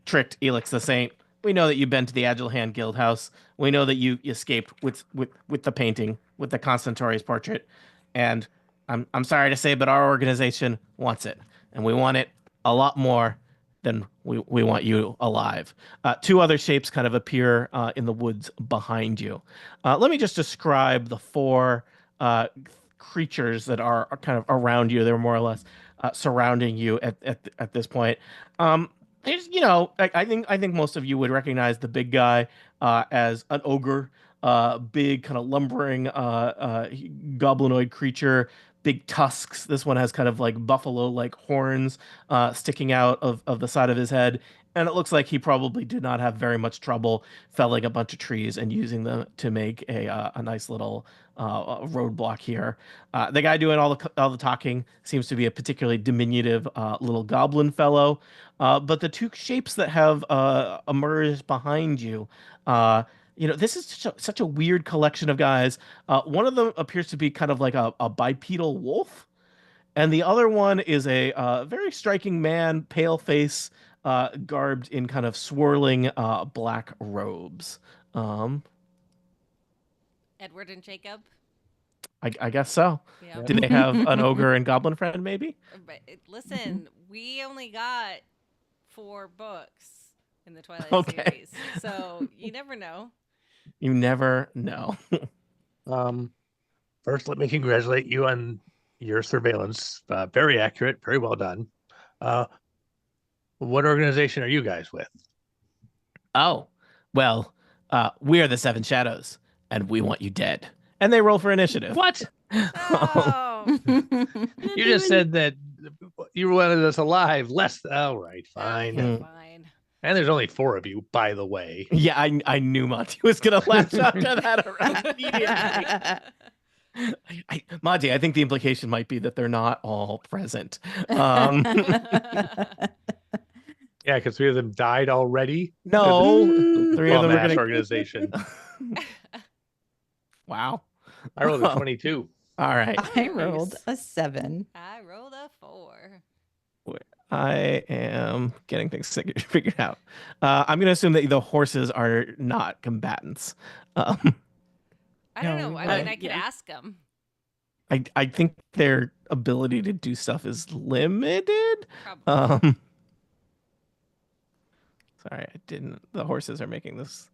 tricked Elix the Saint. We know that you've been to the Agile Hand Guild House. We know that you escaped with the painting, with the Constantori's portrait. And I'm sorry to say, but our organization wants it. And we want it a lot more than we want you alive. Two other shapes kind of appear in the woods behind you. Let me just describe the four creatures that are kind of around you. They're more or less surrounding you at this point. There's, I think most of you would recognize the big guy as an ogre, big kind of lumbering goblinoid creature, big tusks. This one has kind of like buffalo-like horns sticking out of the side of his head. And it looks like he probably did not have very much trouble felling a bunch of trees and using them to make a nice little roadblock here. The guy doing all the talking seems to be a particularly diminutive little goblin fellow. But the two shapes that have emerged behind you, this is such a weird collection of guys. One of them appears to be kind of like a bipedal wolf, and the other one is a very striking man, pale face, garbed in kind of swirling black robes. Um, Edward and Jacob. I guess so. Yeah. Do they have an ogre and goblin friend, maybe? But listen, we only got 4 books in the Twilight Okay. series, so you never know. You never know. First, let me congratulate you on your surveillance. Very accurate, very well done. What organization are you guys with? Oh, well, we are the Seven Shadows, and we want you dead. And they roll for initiative. What? Oh, You just said that you wanted us alive. Less. All right, fine. okay, Mm. fine. And there's only 4 of you, by the way. Yeah, I knew Monty was gonna lash out to that immediately. Monty, I think the implication might be that they're not all present. Yeah, because 3 of them died already. No, Mm. 3 of them are Bum-ass gonna. organization. Wow. I rolled a 22. All right. I rolled a 7. I rolled a 4. I am getting things figured out. I'm going to assume that the horses are not combatants. I don't No, know. I we mean, would. I could Yeah. ask them. I think their ability to do stuff is limited. Probably. Sorry, I didn't. The horses are making this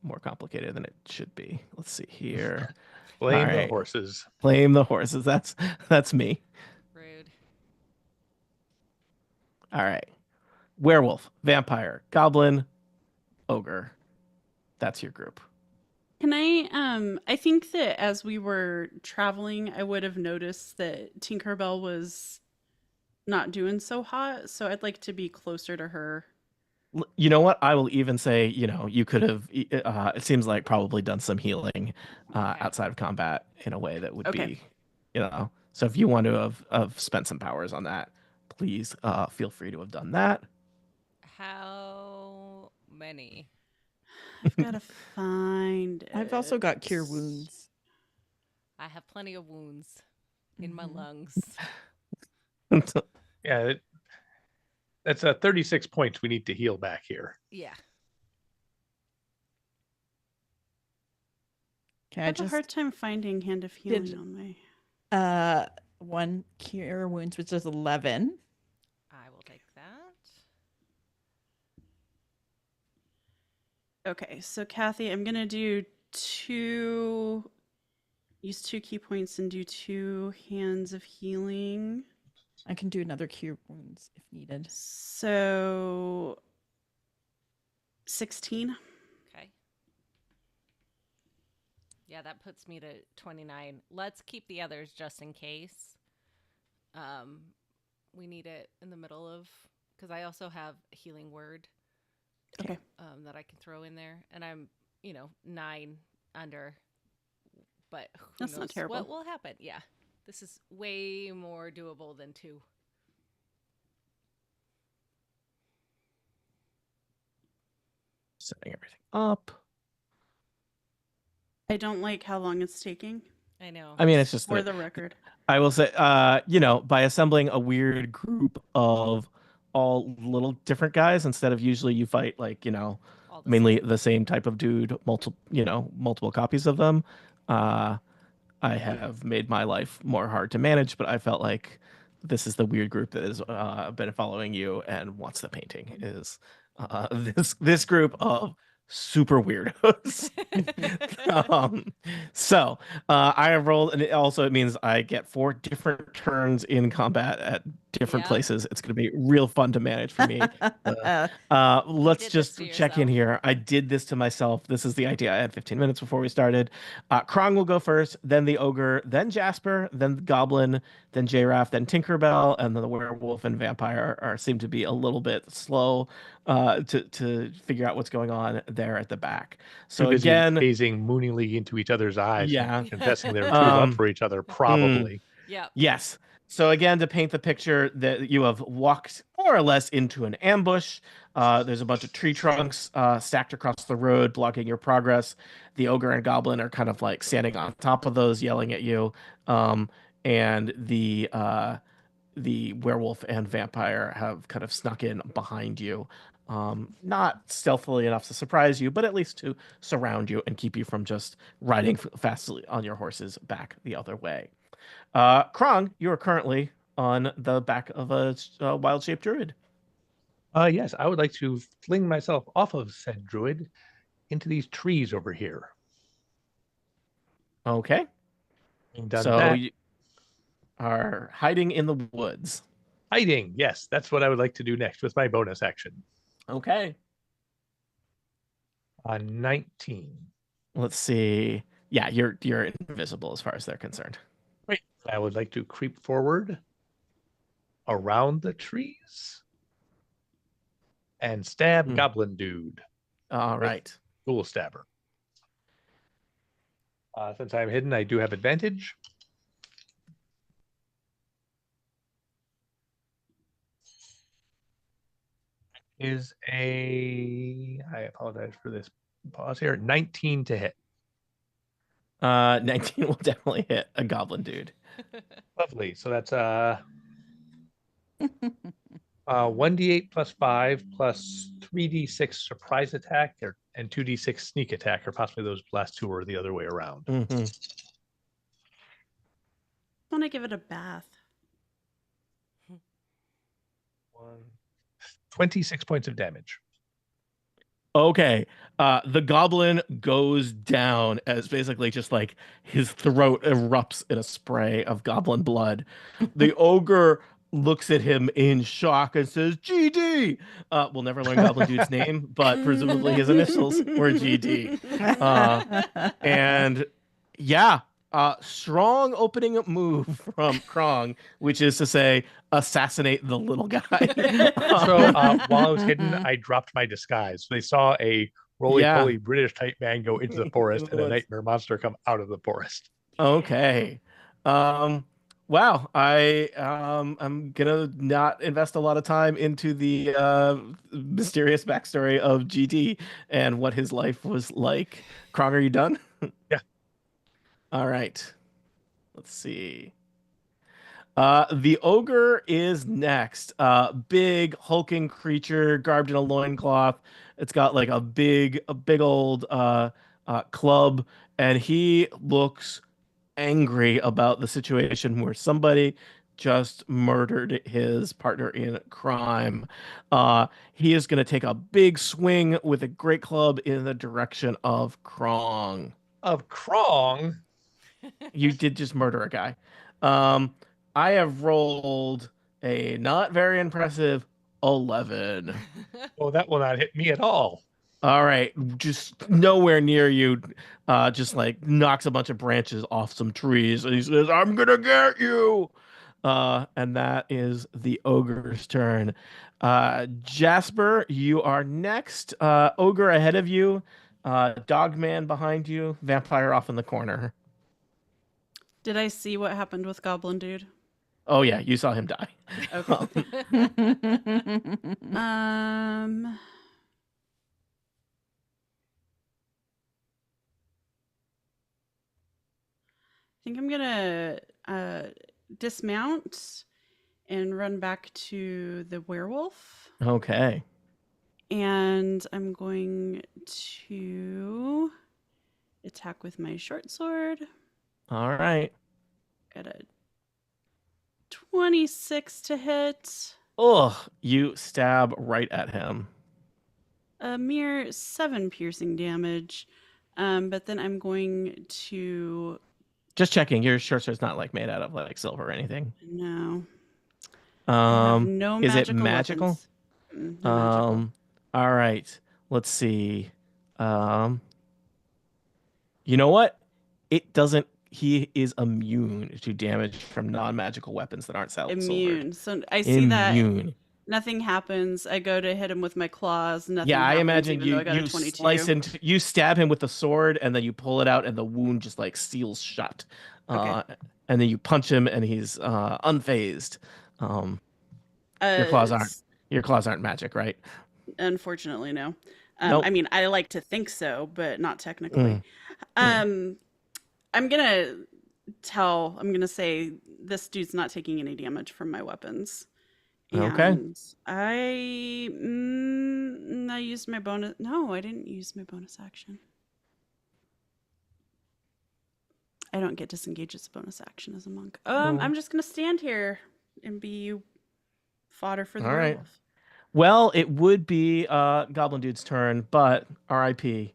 more complicated than it should be. Let's see here. Blame All the right. horses. Blame the horses. That's me. Rude. All right. Werewolf, vampire, goblin, ogre. That's your group. Can I think that as we were traveling, I would have noticed that Tinkerbell was not doing so hot, so I'd like to be closer to her. You know what? I will even say, you could have, it seems like probably done some healing Okay. outside of combat in a way that would Okay. be, so if you want to have spent some powers on that, please feel free to have done that. How many? I've got to find I've also got it. cure wounds. I have plenty of wounds in my Mhm. lungs. Yeah, that's 36 points we need to heal back here. Yeah. I Can I have a just hard time finding Hand of Healing Did- on my. 1 cure wounds, which is 11. I will take that. Okay, so Kathy, I'm gonna use 2 key points and do 2 Hands of Healing. I can do another cure wounds if needed. So 16. Okay. Yeah, that puts me to 29. Let's keep the others just in case. We need it in the middle of, because I also have a healing word. Okay. That I can throw in there, and I'm 9 under, but who That's not knows terrible. what will happen. Yeah, this is way more doable than 2. Setting everything up. I don't like how long it's taking. I know. I mean, it's just For that the record. I will say, by assembling a weird group of all little different guys, instead of usually you fight like, All the mainly same. the same type of dude, multiple copies of them. I have made my life more hard to manage, but I felt like this is the weird group that has been following you and wants the painting is this group of super weirdos. I have rolled, and it means I get 4 different turns in combat at different Yep. places. It's going to be real fun to manage for me. Let's did this just to check in yourself. here. I did this to myself. This is the idea. I had 15 minutes before we started. Krong will go first, then the ogre, then Jasper, then the goblin, then J-Raff, then Tinkerbell, and then the werewolf and vampire seem to be a little bit slow to figure out what's going on there at the back. Too So busy again, gazing mooningly into each other's eyes and yeah. confessing their true love Um, for each other, hmm. probably. Yep. Yes. So again, to paint the picture that you have walked more or less into an ambush. There's a bunch of tree trunks stacked across the road, blocking your progress. The ogre and goblin are kind of like standing on top of those, yelling at you. And the werewolf and vampire have kind of snuck in behind you. Not stealthily enough to surprise you, but at least to surround you and keep you from just riding fastly on your horses back the other way. Krong, you are currently on the back of a wild-shaped druid. Yes, I would like to fling myself off of said druid into these trees over here. Okay, Having done so that, you are hiding in the woods. hiding. Yes, that's what I would like to do next with my bonus action. Okay, 19. let's see. Yeah, you're invisible as far as they're concerned. Great. I would like to creep forward around the trees and stab Hmm. Goblin Dude. All right. Ghoul Stabber. Since I'm hidden, I do have advantage. Is I apologize for this pause here, 19 to hit. 19 will definitely hit a goblin dude. Lovely. So that's 1d8 plus 5 plus 3d6 surprise attack and 2d6 sneak attack, or possibly those last two are the other way around. Mm-hmm. I want to give it a bath. 26 points of damage. Okay. The goblin goes down as basically just like his throat erupts in a spray of goblin blood. The ogre looks at him in shock and says, GD. We'll never learn Goblin Dude's name, but presumably his initials were GD. And yeah, strong opening move from Krong, which is to say, assassinate the little guy. So while I was hidden, I dropped my disguise. So they saw a roly-poly British type man go into the forest and a nightmare monster come out of the forest. Okay. Wow. I'm gonna not invest a lot of time into the mysterious backstory of GD and what his life was like. Krong, are you done? Yeah. All right. Let's see. The ogre is next. Big hulking creature garbed in a loincloth. It's got like a big old club, and he looks angry about the situation where somebody just murdered his partner in crime. He is going to take a big swing with a great club in the direction of Krong. Of Krong? You did just murder a guy. Um, I have rolled a not very impressive 11. Oh, that will not hit me at all. All right, just nowhere near you. Just like knocks a bunch of branches off some trees, and he says, "I'm gonna get you." And that is the ogre's turn. Jasper, you are next. Ogre ahead of you. Dogman behind you. Vampire off in the corner. Did I see what happened with Goblin Dude? Oh yeah, you saw him die. Okay. I think I'm gonna dismount and run back to the werewolf. Okay. And I'm going to attack with my short sword. All right. Got a 26 to hit. Ugh, you stab right at him. A mere 7 piercing damage. But then I'm going to... Just checking, your short sword's not like made out of like silver or anything. No. I have Um, no is it magical magical? weapons. No magical. All right. Let's see. Um, you know what? It doesn't. He is immune to damage from non-magical weapons that aren't silvered. Immune. So I see that Immune. nothing happens. I go to hit him with my claws. Yeah, Nothing I happens, imagine even though you I got a you slice 22. into you stab him with the sword and then you pull it out and the wound just like seals shut. Okay. And then you punch him and he's unfazed. Um, your claws aren't It's your claws aren't magic, right? unfortunately no. I Nope. mean, I like to think so, but not technically. Mm, mm. Um, I'm gonna say this dude's not taking any damage from my weapons. Okay. And I used my bonus. No, I didn't use my bonus action. I don't get disengaged as a bonus action as a monk. Oh. I'm just gonna stand here and be fodder for the All right. werewolf. Well, it would be Goblin Dude's turn, but R.I.P.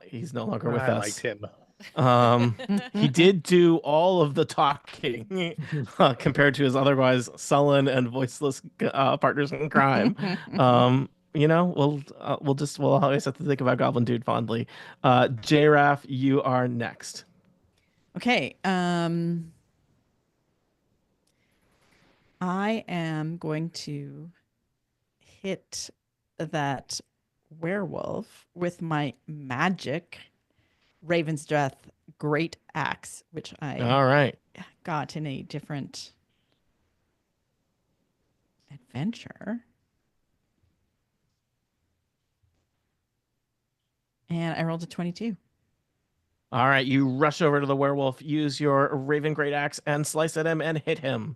He's no longer with I liked us. him. He did do all of the talking compared to his otherwise sullen and voiceless partners in crime. We'll always have to think about Goblin Dude fondly. JRAF, you are next. Okay. I am going to hit that werewolf with my magic Raven's Breath Great Axe, which I All right. got in a different adventure. And I rolled a 22. All right. You rush over to the werewolf, use your Raven Great Axe, and slice at him and hit him.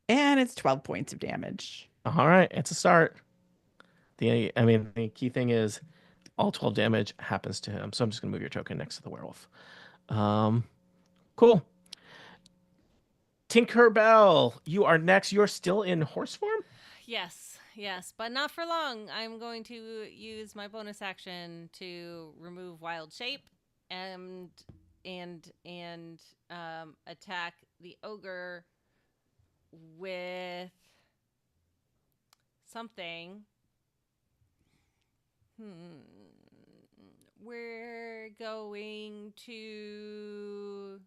And it's 12 points of damage. All right. It's a start. The key thing is all 12 damage happens to him. So I'm just going to move your token next to the werewolf. Cool. Tinkerbell, you are next. You're still in horse form? Yes, but not for long. I'm going to use my bonus action to remove wild shape and attack the ogre with something. We're going to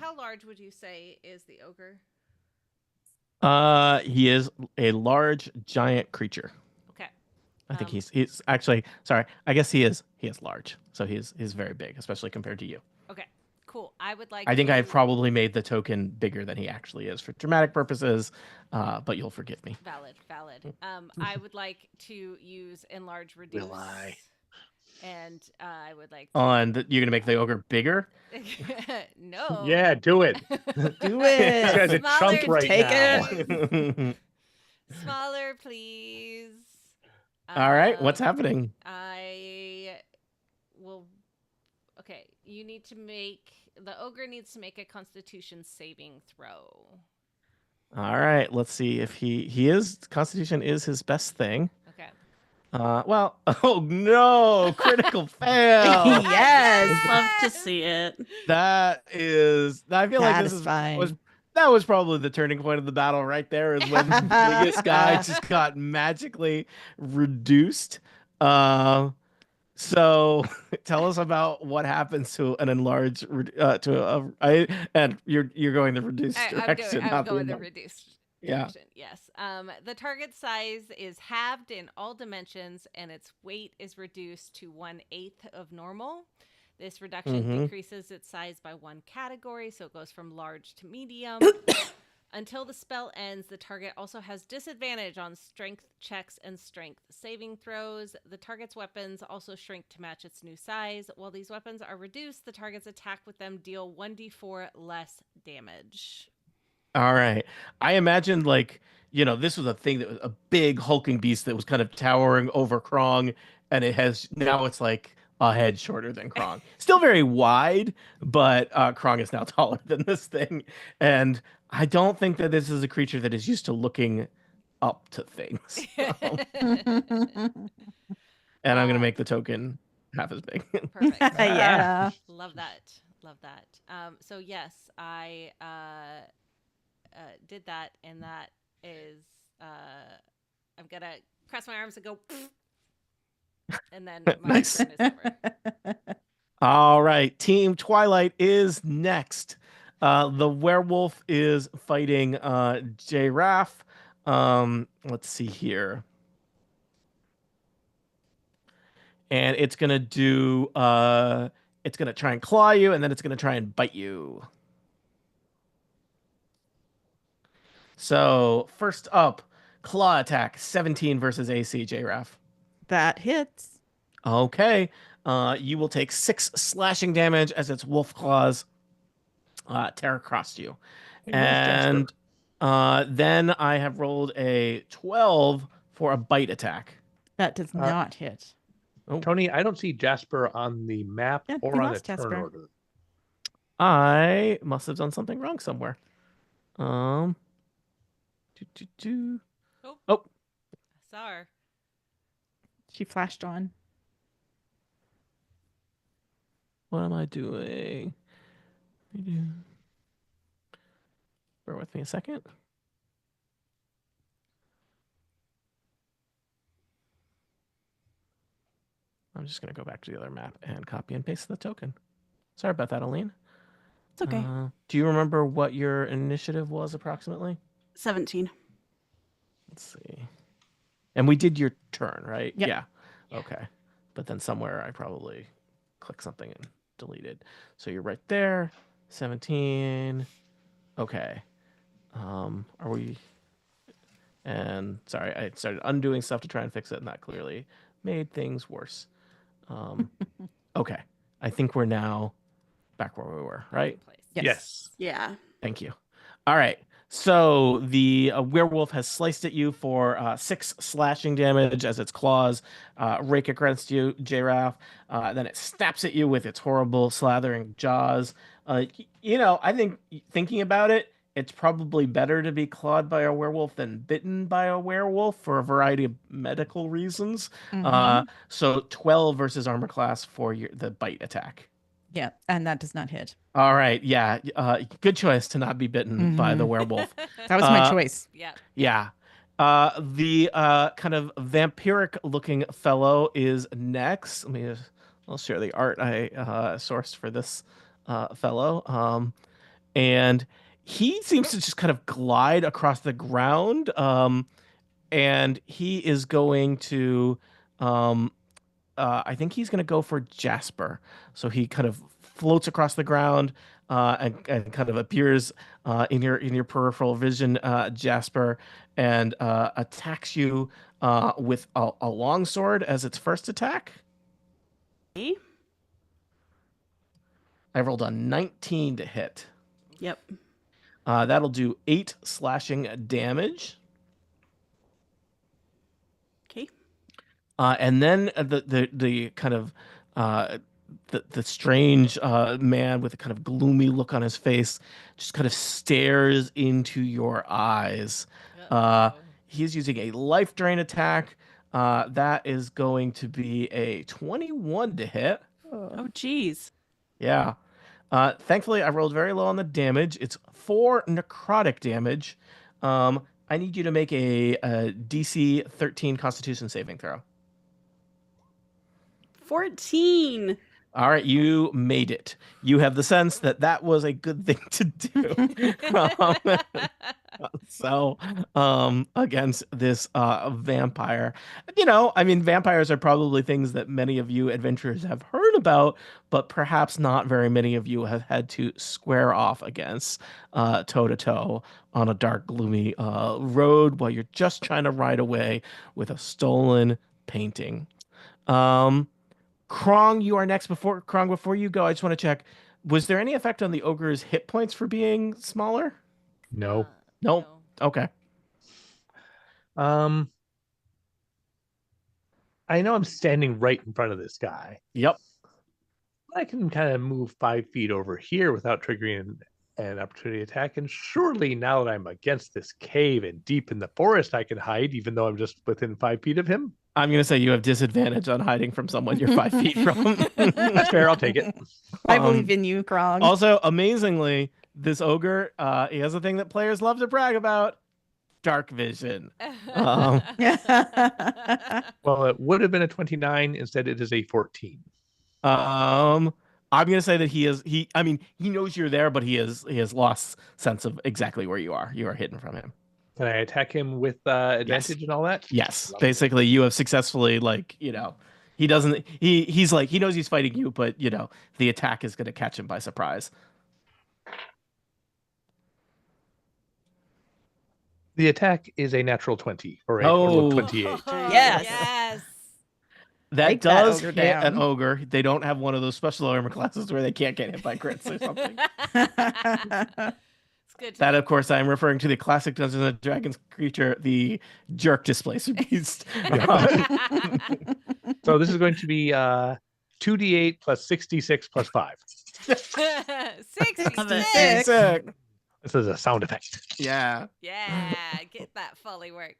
how large would you say is the ogre? He is a large giant creature. Okay. I think he's actually sorry. I guess he is large. So he's very big, especially compared to you. Okay. Cool. I would like I think to... I've probably made the token bigger than he actually is for dramatic purposes, but you'll forgive me. Valid. I would like to use enlarge reduce. Will I? And I would like You're gonna make the ogre bigger? No. Yeah, do it. Do You guys it. are chump right Take now. it. Smaller, please. All right, what's happening? I will. Okay, you need to make the ogre needs to make a Constitution saving throw. All right, let's see if he is Constitution is his best thing. Okay. Oh no, critical fail. Yes. Love to see it. That is, I feel like this Satisfying. that was probably the turning point of the battle right there, is when the biggest guy just got magically reduced. So tell us about what happens to an enlarged and you're going the reduced direction. I'm going the reduced Yeah. direction. Yes. The target size is halved in all dimensions, and its weight is reduced to 1/8 of normal. This reduction decreases its size by one category, so it goes from large to medium. Until the spell ends, the target also has disadvantage on strength checks and strength saving throws. The target's weapons also shrink to match its new size. While these weapons are reduced, the target's attack with them deal 1d4 less damage. All right. I imagined this was a thing that was a big hulking beast that was kind of towering over Krong, and it's like a head shorter than Krong. Still very wide, but Krong is now taller than this thing. And I don't think that this is a creature that is used to looking up to things. And I'm going to make the token half as big. Perfect. Yeah. Love that. Love that. So yes, I did that, and that is I'm gonna cross my arms and go, and then my Nice. turn is over. All right, Team Twilight is next. The werewolf is fighting J-Raff. Let's see here. And it's gonna do it's gonna try and claw you, and then it's gonna try and bite you. So first up, claw attack, 17 versus AC, J-Raff. That hits. Okay. You will take 6 slashing damage as its wolf claws tear across you. Hey, where's Jasper? And then I have rolled a 12 for a bite attack. That does Uh, not hit. Tony, I don't see Jasper on the map Yeah, or we on the lost turn Jasper. order. I must have done something wrong somewhere. Um. Oh, Sar. She flashed on. what am I doing? Bear with me a second. I'm just going to go back to the other map and copy and paste the token. Sorry about that, Aline. It's okay. Do you remember what your initiative was approximately? 17. Let's see. And we did your turn, right? Yep. Yeah. Okay. But then somewhere I probably clicked something and deleted. So you're right there. 17. Okay. Are we... And sorry, I started undoing stuff to try and fix it, and that clearly made things worse. Okay. I think we're now back where we were, right? Place. Yes. Yeah. Thank you. All right. So the werewolf has sliced at you for 6 slashing damage as its claws rake against you, J-Raff. Then it snaps at you with its horrible slathering jaws. I think thinking about it, it's probably better to be clawed by a werewolf than bitten by a werewolf for a variety of medical reasons. Mhm. So 12 versus armor class for the bite attack. Yeah, and that does not hit. All right. Yeah. Good choice to not be bitten by the werewolf. That was my choice. Yeah. Yeah. The kind of vampiric looking fellow is next. I'll share the art I sourced for this fellow. And he seems to just kind of glide across the ground. And he is going to I think he's going to go for Jasper. So he kind of floats across the ground and kind of appears in your peripheral vision, Jasper, and attacks you with a longsword as its first attack. Okay. I rolled a 19 to hit. Yep. That'll do 8 slashing damage. Okay. And then the kind of the strange man with a kind of gloomy look on his face just kind of stares into your eyes. Uh-oh. He's using a life drain attack. That is going to be a 21 to hit. Oh, geez. Yeah. Thankfully, I rolled very low on the damage. It's 4 necrotic damage. I need you to make a DC 13 Constitution saving throw. 14. All right, you made it. You have the sense that that was a good thing to do. Against this vampire, vampires are probably things that many of you adventurers have heard about, but perhaps not very many of you have had to square off against toe to toe on a dark, gloomy road while you're just trying to ride away with a stolen painting. Krong, you are next. Before you go, I just want to check. Was there any effect on the ogre's hit points for being smaller? No. Nope. Okay. I know I'm standing right in front of this guy. Yep. I can kind of move 5 feet over here without triggering an opportunity attack. And surely now that I'm against this cave and deep in the forest, I can hide, even though I'm just within 5 feet of him. I'm gonna say you have disadvantage on hiding from someone you're 5 feet from. That's fair. I'll take it. I believe in you, Krong. Also, amazingly, this ogre, he has a thing that players love to brag about: dark vision. Well, it would have been a 29. Instead, it is a 14. I'm gonna say that he. I mean, he knows you're there, but he has lost sense of exactly where you are. You are hidden from him. Can I attack him with advantage and all that? Yes, Lovely. basically, you have successfully, like, he doesn't. He's like, he knows he's fighting you, but the attack is gonna catch him by surprise. The attack is a natural 20 or a Oh. total of 28. Yes. Yes. That Break that does ogre hit an down. ogre. They don't have one of those special armor classes where they can't get hit by crits or something. It's good. That, of course, I'm referring to the classic Dungeons and Dragons creature, the Jerk Displacer Beast. So this is going to be 2d8 plus 66 plus 5. 66. Sick. This is a sound effect. Yeah. Yeah, get that Foley work.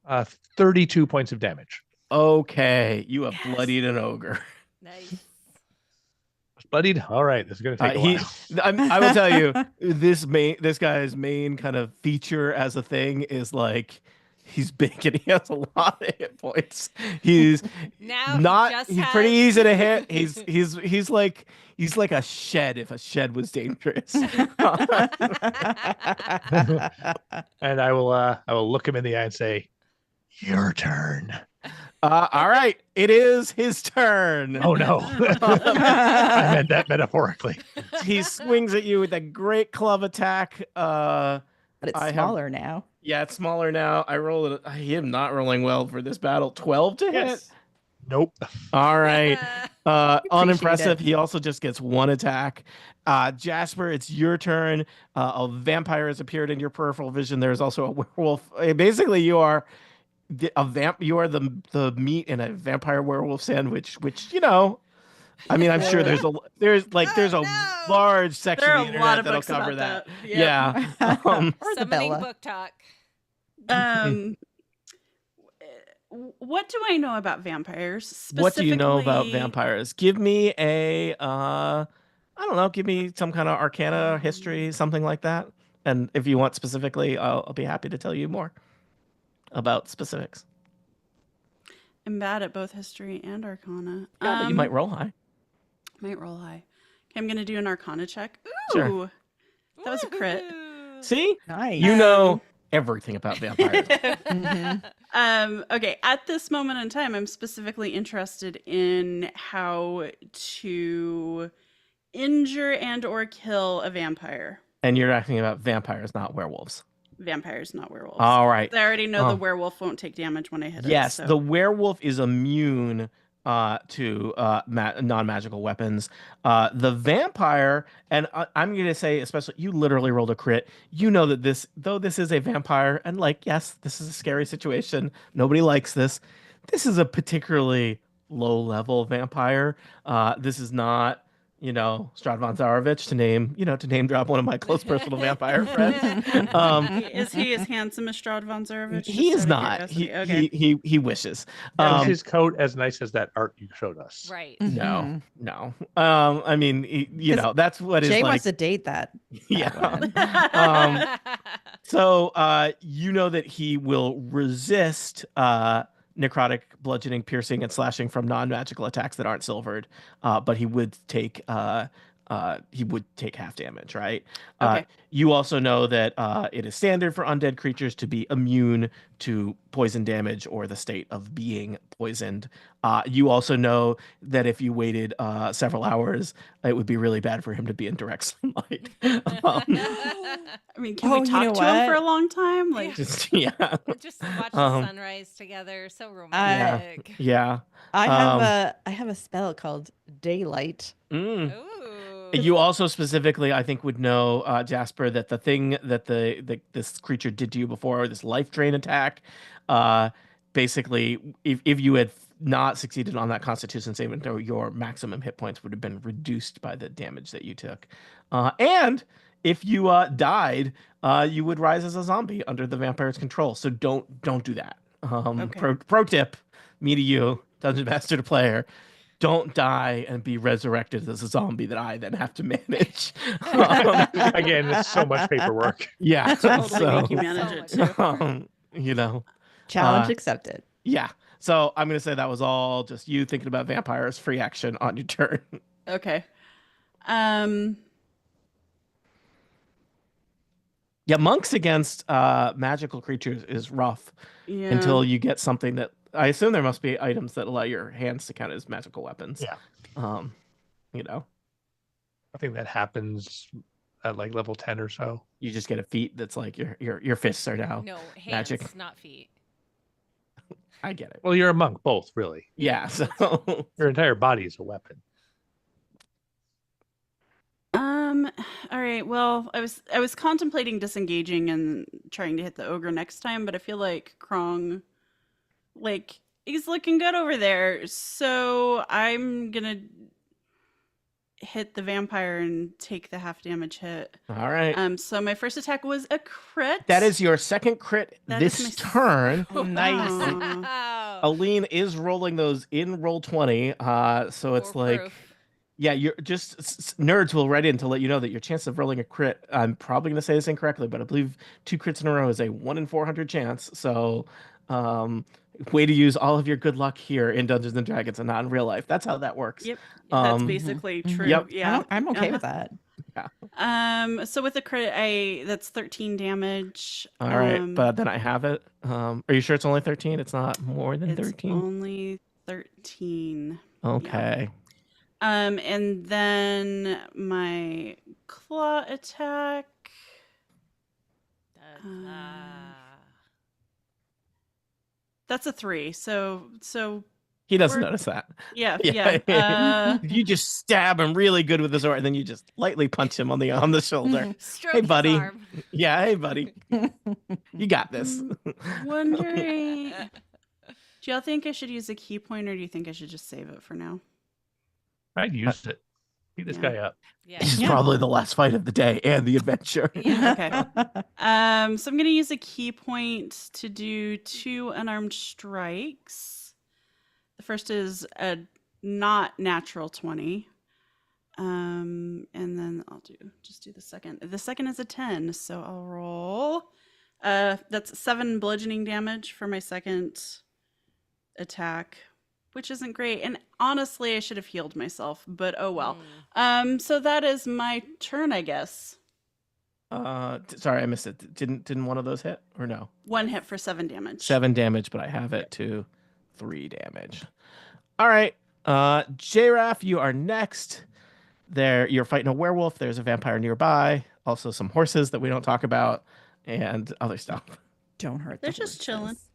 Uh, 32 points of damage. Okay, you have Yes. bloodied an ogre. Nice. Bloodied. All right, this is going to take a He, while. I will tell you, this guy's main kind of feature as a thing is like he's big and he has a lot of hit points. He's Now not. he just He's pretty has- easy to hit. He's like a shed if a shed was dangerous. And I will look him in the eye and say, "Your turn." All right, it is his turn. Oh no, I meant that metaphorically. He swings at you with a great club attack. But it's I have- smaller now. Yeah, it's smaller now. I am not rolling well for this battle. 12 to hit. Yes. Nope. All right. Unimpressive. it. He also just gets one attack. Jasper, it's your turn. A vampire has appeared in your peripheral vision. There's also a werewolf. Basically, you are You are the meat in a vampire werewolf sandwich, which I mean, I'm sure there's a no. large section There are of the a lot internet of that'll books cover about that. that. Yep. Yeah. Or the Summoning Bella. book talk. What do I know about vampires? What do you know about Specifically- vampires? Give me a I don't know, give me some kind of arcana history, something like that. And if you want specifically, I'll be happy to tell you more about specifics. I'm bad at both history and arcana. Yeah, but you might roll high. Might roll high. Okay, I'm gonna do an arcana check. Ooh, Sure. that was a crit. Woohoo. See? Nice. You know everything about vampires. Mhm. Okay, at this moment in time, I'm specifically interested in how to injure and or kill a vampire. And you're asking about vampires, not werewolves. Vampires, not werewolves. All right. I already know Oh. the werewolf won't take damage when I hit it. Yes, so- the werewolf is immune to non-magical weapons. The vampire, and I'm going to say, especially, you literally rolled a crit. You know that this is a vampire, and yes, this is a scary situation. Nobody likes this. This is a particularly low-level vampire. This is not, Stradvan Zarovich to name drop one of my close personal vampire friends. Is he as handsome as Strahd von Zarovich? He Just is out of not. curiosity? He wishes. Is his coat as nice as that art you showed us? Right. No. I mean, that's what is Jay like. wants to date that. Yeah. woman. So you know that he will resist necrotic, bludgeoning, piercing, and slashing from non-magical attacks that aren't silvered, but he would take half damage, right? Okay. You also know that it is standard for undead creatures to be immune to poison damage or the state of being poisoned. You also know that if you waited several hours, it would be really bad for him to be in direct sunlight. I mean, can Oh, we you talk know to him for what? a long time? Like, Yeah. Just watch the Um, sunrise together. So romantic. Yeah. I have a spell called Daylight. Mm. Ooh. You also specifically, I think, would know, Jasper, that the thing that this creature did to you before, this life drain attack, uh, basically, if you had not succeeded on that Constitution saving throw, your maximum hit points would have been reduced by the damage that you took. And if you died, you would rise as a zombie under the vampire's control. So don't do that. Okay. Pro tip, me to you, Dungeon Master to player. Don't die and be resurrected as a zombie that I then have to manage. Again, it's so much paperwork. Yeah. Totally So, make you manage So it much too. you know, Challenge Uh, accepted. yeah. So I'm going to say that was all just you thinking about vampires, free action on your turn. Okay. Yeah, monks against magical creatures is rough Yeah. until you get something that I assume there must be items that allow your hands to count as magical weapons. Yeah. You know, I think that happens at like level 10 or so. you just get a feat that's like your fists are now. No, hands, Magic. not feet. I get it. Well, you're a monk, both really. Yeah. So Your entire body is a weapon. All right. Well, I was contemplating disengaging and trying to hit the ogre next time, but I feel like Krong, like, he's looking good over there. So I'm gonna hit the vampire and take the half damage hit. all right. So my first attack was a crit. That is your second crit That is this my turn. Nice. Wow. Aline is rolling those in roll 20. So it's like, Foolproof. yeah, you're just nerds will write in to let you know that your chance of rolling a crit, I'm probably going to say this incorrectly, but I believe 2 crits in a row is a 1 in 400 chance. So, way to use all of your good luck here in Dungeons and Dragons and not in real life. That's how that works. Yep. That's Um, basically mhm. true. Yep. Yeah. I'm okay with that. So with the crit, that's 13 damage. All right, but then I have it. Are you sure it's only 13? It's not more than It's 13? only 13. Okay. And then my claw attack. That's a 3. So He doesn't We're- notice that. yeah, Yeah. yeah. You just stab him really good with the sword, and then you just lightly punch him on the shoulder. Stroke Hey, his buddy. arm. Yeah, hey, buddy. You got this. Wondering. Do y'all think I should use a key point, or do you think I should just save it for now? I'd use it. Beat this Yeah. guy up. Yeah. This is Yeah. probably the last fight of the day and the adventure. Yeah. Okay. So I'm gonna use a key point to do 2 unarmed strikes. The first is a not natural 20. And then I'll just do the second. The second is a 10, so I'll roll. That's 7 bludgeoning damage for my second attack, which isn't great. And honestly, I should have healed myself, but oh well. So that is my turn, I guess. Sorry, I missed it. Didn't one of those hit or no? 1 hit for 7 damage. 7 damage, but I have it to 3 damage. All right. J-Raff, you are next. There, you're fighting a werewolf. There's a vampire nearby. Also, some horses that we don't talk about, and other stuff. Don't hurt. They're the just chilling. horses.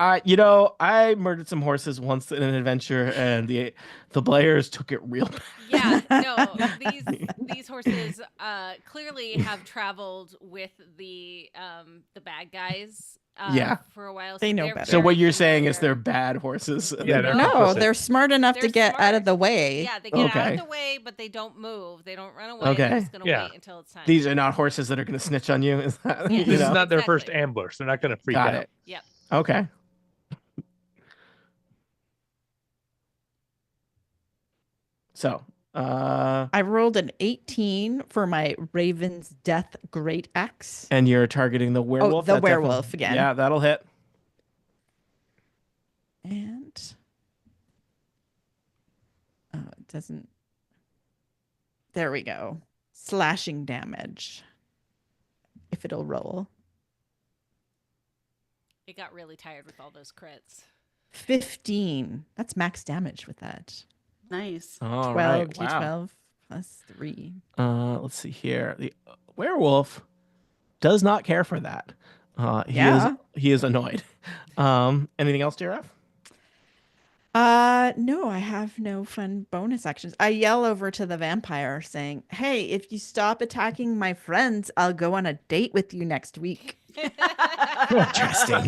I murdered some horses once in an adventure, and the players took it real bad. Yeah, no, these horses clearly have traveled with the bad guys Yeah. for a while. They know they're better. So what very you're saying is familiar. they're bad horses. Yeah, they're No, complicit. they're smart enough They're to get out of smart. the way. Yeah, they get out Okay. of the way, but they don't move. They don't run away. Okay. They're just gonna Yeah. wait until it's time. These are not horses that are going to snitch on you. Is that, Yeah. you This know? is not their first Exactly. ambush. They're not going to freak Got out. it. Yep. Okay. So, I rolled an 18 for my Raven's Death Great Axe. and you're targeting the werewolf. the That definitely- werewolf again. Yeah, that'll hit. And it doesn't. There we go. Slashing damage. If it'll roll. It got really tired with all those crits. 15. That's max damage with that. Nice. All 12 right. Wow. d12 plus 3. Let's see here. The werewolf does not care for that. Yeah. He is annoyed. Anything else, Giraffe? No, I have no fun bonus actions. I yell over to the vampire saying, "Hey, if you stop attacking my friends, I'll go on a date with you next week." Interesting.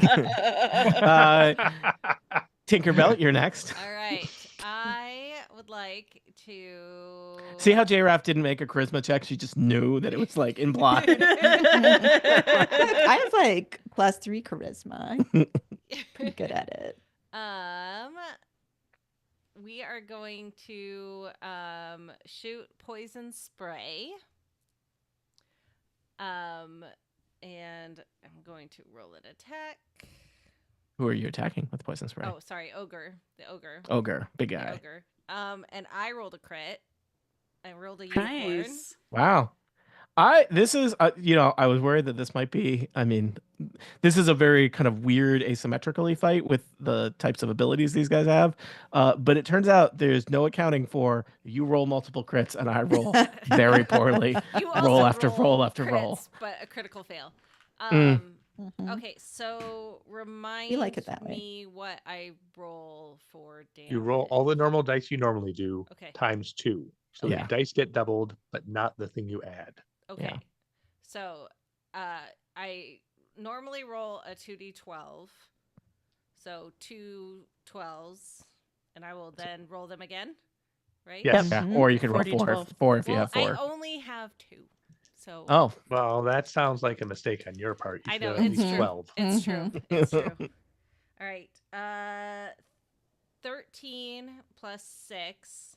Tinkerbell, you're next. All right. I would like to See how JRAF didn't make a charisma check? She just knew that it was like implied. Look, I have like +3 charisma. I'm pretty good at it. We are going to shoot poison spray. And I'm going to roll an attack. Who are you attacking with poison spray? Oh, sorry, ogre. The ogre. Ogre, big The guy. ogre. And I rolled a crit. I rolled a unicorn. Nice. Wow. This is, I was worried that this might be, this is a very kind of weird asymmetrically fight with the types of abilities these guys have. But it turns out there's no accounting for you roll multiple crits and I roll very poorly. You also Roll after roll after crits, roll. But a critical fail. Mhm. Okay, so remind like it that way. me what I roll for damage. You roll all the normal dice you normally do Okay. times 2. So Yeah. the dice get doubled, but not the thing you add. Okay. Yeah. So I normally roll a 2d12. So 2 12s, and I will then roll them again, right? Yes. Yeah. Mhm. Or you can roll 40, 4 12. if you Well, have 4. I only have 2. So Oh. Well, that sounds like a mistake on your part. You I should know, have at it's least true. 12. It's Mhm. true. It's true. All right. 13 plus 6.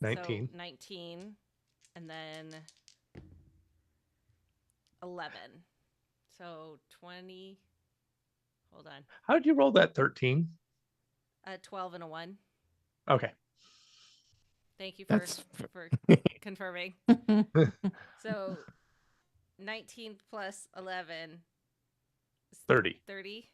19. So 19. And then 11. So 20. Hold on. How did you roll that 13? 12 and a 1. Okay. Thank you for That's for confirming. So 19 plus 11 is 30. 30.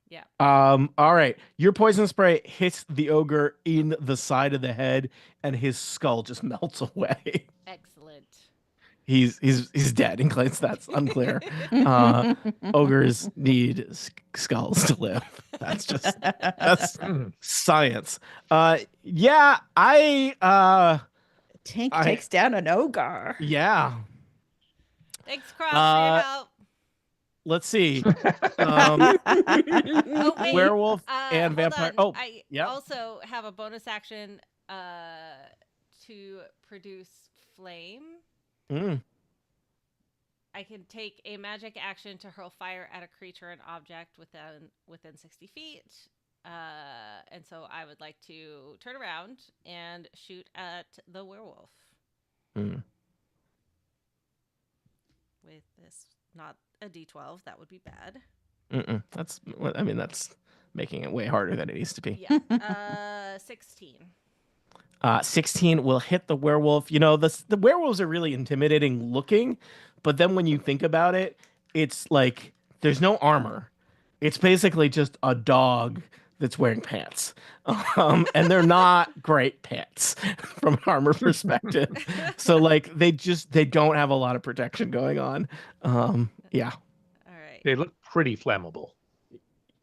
Yeah. All right. Your poison spray hits the ogre in the side of the head and his skull just melts away. Excellent. He's dead in case that's unclear. Ogres need skulls to live. That's science. Yeah, Tank I- takes down an ogre. yeah. Thanks, Cross, for your help. Let's see. Oh, wait. Werewolf and hold vampire. on. Oh, I yep. also have a bonus action to produce flame. Mm. I can take a magic action to hurl fire at a creature and object within 60 feet. And so I would like to turn around and shoot at the werewolf. Mm. With this, not a d12, that would be bad. That's making it way harder than it needs to be. Yeah. 16. 16 will hit the werewolf. The werewolves are really intimidating looking, but then when you think about it, it's like there's no armor. It's basically just a dog that's wearing pants. And they're not great pants from an armor perspective. So like they don't have a lot of protection going on. Yeah. All right. They look pretty flammable.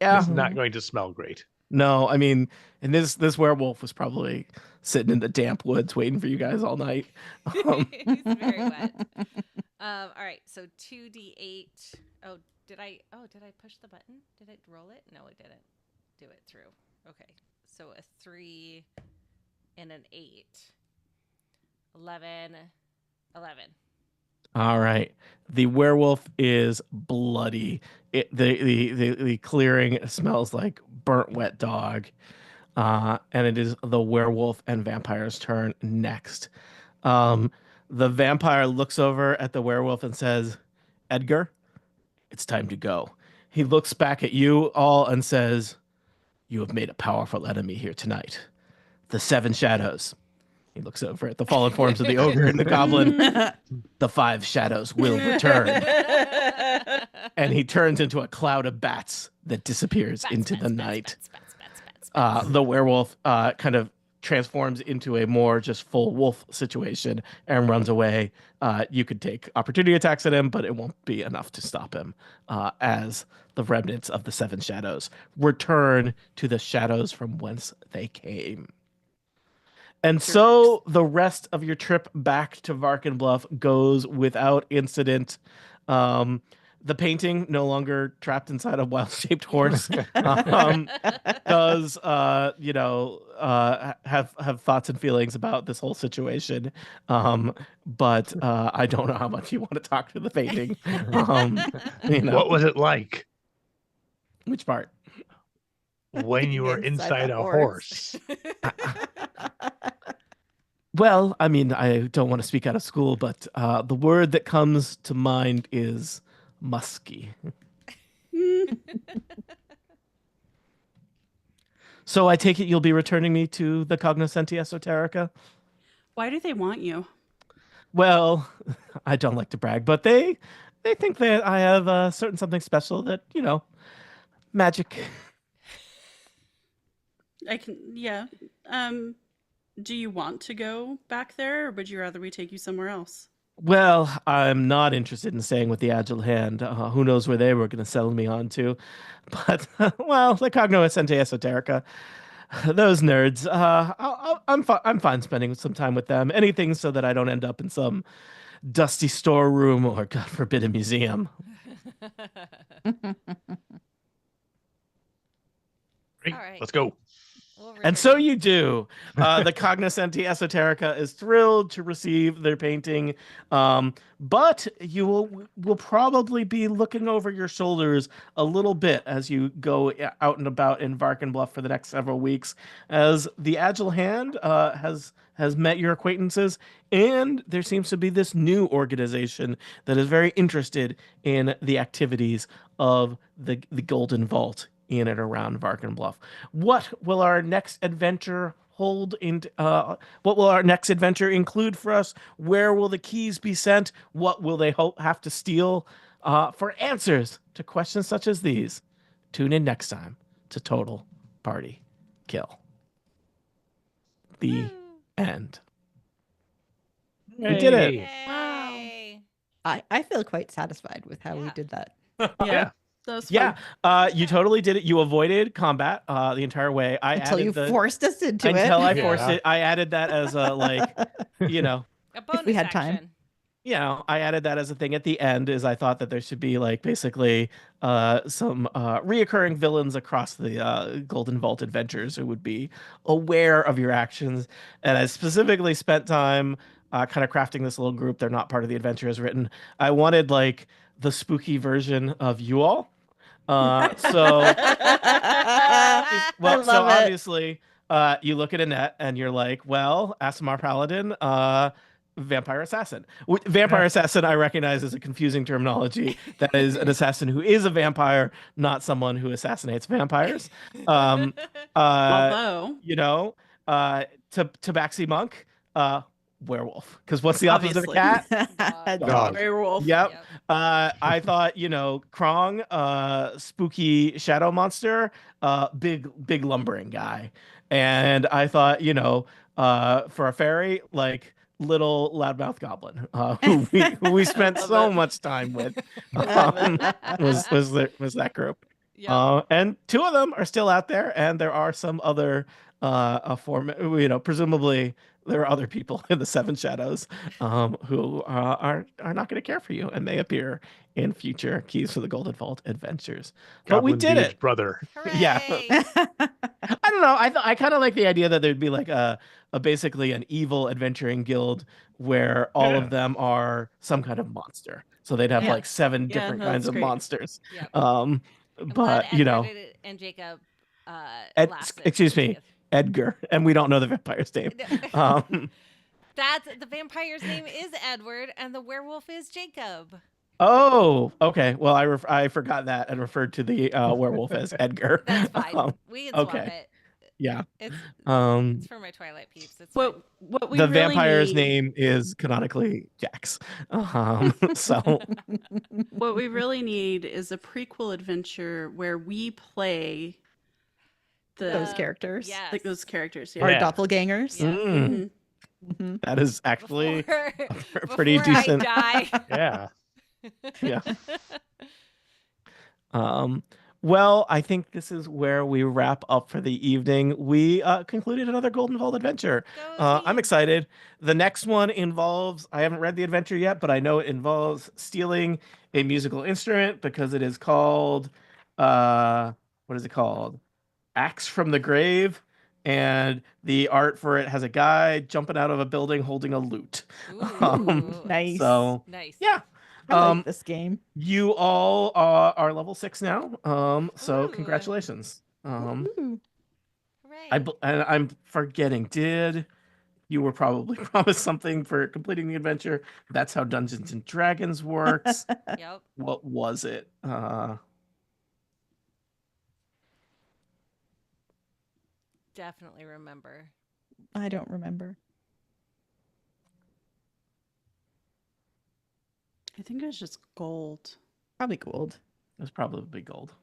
Yeah. It's not going to smell great. No, and this werewolf was probably sitting in the damp woods waiting for you guys all night. He's very wet. All right, so 2d8. Did I push the button? Did it roll it? No, it didn't. Do it through. Okay, so a 3 and an 8. 11. All right. The werewolf is bloody. The clearing smells like burnt wet dog. And it is the werewolf and vampire's turn next. The vampire looks over at the werewolf and says, "Edgar, it's time to go." He looks back at you all and says, "You have made a powerful enemy here tonight. The 7 shadows." He looks over at the fallen forms of the ogre and the goblin. "The 5 shadows will return." And he turns into a cloud of bats that disappears into the night. Bats. The werewolf kind of transforms into a more just full wolf situation and runs away, you could take opportunity attacks at him, but it won't be enough to stop him, as the remnants of the Seven Shadows return to the shadows from whence they came. And so the rest of your trip back to Varkenbluff goes without incident. Um, the painting, no longer trapped inside a wild-shaped horse, does have thoughts and feelings about this whole situation. But I don't know how much you want to talk to the painting. What was it like Which part? when you were inside the a horse? Well, I mean, I don't want to speak out of school, but the word that comes to mind is musky. So I take it you'll be returning me to the Cognoscenti Esoterica? Why do they want you? Well, I don't like to brag, but they think that I have certain something special that, magic. I can, yeah. Do you want to go back there, or would you rather we take you somewhere else? Well, I'm not interested in staying with the Agile Hand. Who knows where they were going to sell me on to. But, well, the Cognoscenti Esoterica, those nerds, I'm fine spending some time with them. Anything so that I don't end up in some dusty storeroom or, God forbid, a museum. Great. All right. Let's go. And so you do. The Cognoscenti Esoterica is thrilled to receive their painting, but you will probably be looking over your shoulders a little bit as you go out and about in Varkenbluff for the next several weeks, as the Agile Hand has met your acquaintances, and there seems to be this new organization that is very interested in the activities of the Golden Vault in and around Varkenbluff. What will our next adventure hold in? What will our next adventure include for us? Where will the keys be sent? What will they have to steal? For answers to questions such as these, tune in next time to Total Party Kill. The end. We did it. Yay. I feel quite satisfied with how we Yeah. did that. Yeah. That was Yeah, fun. you totally did it. You avoided combat the entire way. I Until added you the forced us into it. until I Yeah. forced it. I added that as a A bonus we had action. time. I added that as a thing at the end. Is I thought that there should be basically some reoccurring villains across the Golden Vault adventures who would be aware of your actions. And I specifically spent time kind of crafting this little group. They're not part of the adventure as written. I wanted the spooky version of you all. So I love so it. obviously, you look at Annette and you're like, well, Asimar Paladin, vampire assassin. Vampire assassin, I recognize as a confusing terminology. That is an assassin who is a vampire, not someone who assassinates vampires. Although, Tabaxi monk, werewolf. Because what's the opposite of a Obviously. cat? Dog. werewolf. Yep. Yep. I thought, Krong, spooky shadow monster, big lumbering guy. And I thought, for a fairy, little loudmouth goblin, who we spent Love so it. much time with, Love was that group. Yep. And two of them are still out there, and there are some other presumably there are other people in the Seven Shadows who are not going to care for you and may appear in future Keys for the Golden Vault adventures. But we Goblin did Dude's it. brother. Yeah. Hooray. I don't know. I kind of like the idea that there'd be a basically an evil adventuring guild where all Yeah. of them are some kind of monster. So they'd have Yeah. 7 Yeah, different no, kinds that's of great. monsters. Yep. I'm glad But Edward and Jacob lasted. excuse me, Edgar, and we don't know the vampire's name. That's the vampire's name is Edward, and the werewolf is Jacob. Oh, okay. Well, I forgot that and referred to the werewolf as Edgar. That's fine. We can swap okay. it. Yeah. It's It's for my Twilight peeps. It's fine. What we the really vampire's need, name is canonically Jax. So what we really need is a prequel adventure where we play those characters. Yes. Like those characters. Or Yeah. doppelgangers. Yeah. Mm, Mhm. that is actually Before, a pretty before decent. I die. Yeah. Yeah. Well, I think this is where we wrap up for the evening. We concluded another Golden Vault adventure. Go I'm team. excited. The next one involves, I haven't read the adventure yet, but I know it involves stealing a musical instrument because it is called, what is it called? Axe from the Grave. And the art for it has a guy jumping out of a building holding a lute. Ooh. Nice. So, Nice. yeah. I like this game. You all are level 6 now. So Ooh. congratulations. Ooh. Hooray. And I'm forgetting. Did you were probably promised something for completing the adventure? That's how Dungeons and Dragons works. Yep. What was it? Definitely remember. I don't remember. I think it was just gold. Probably gold. It was probably gold.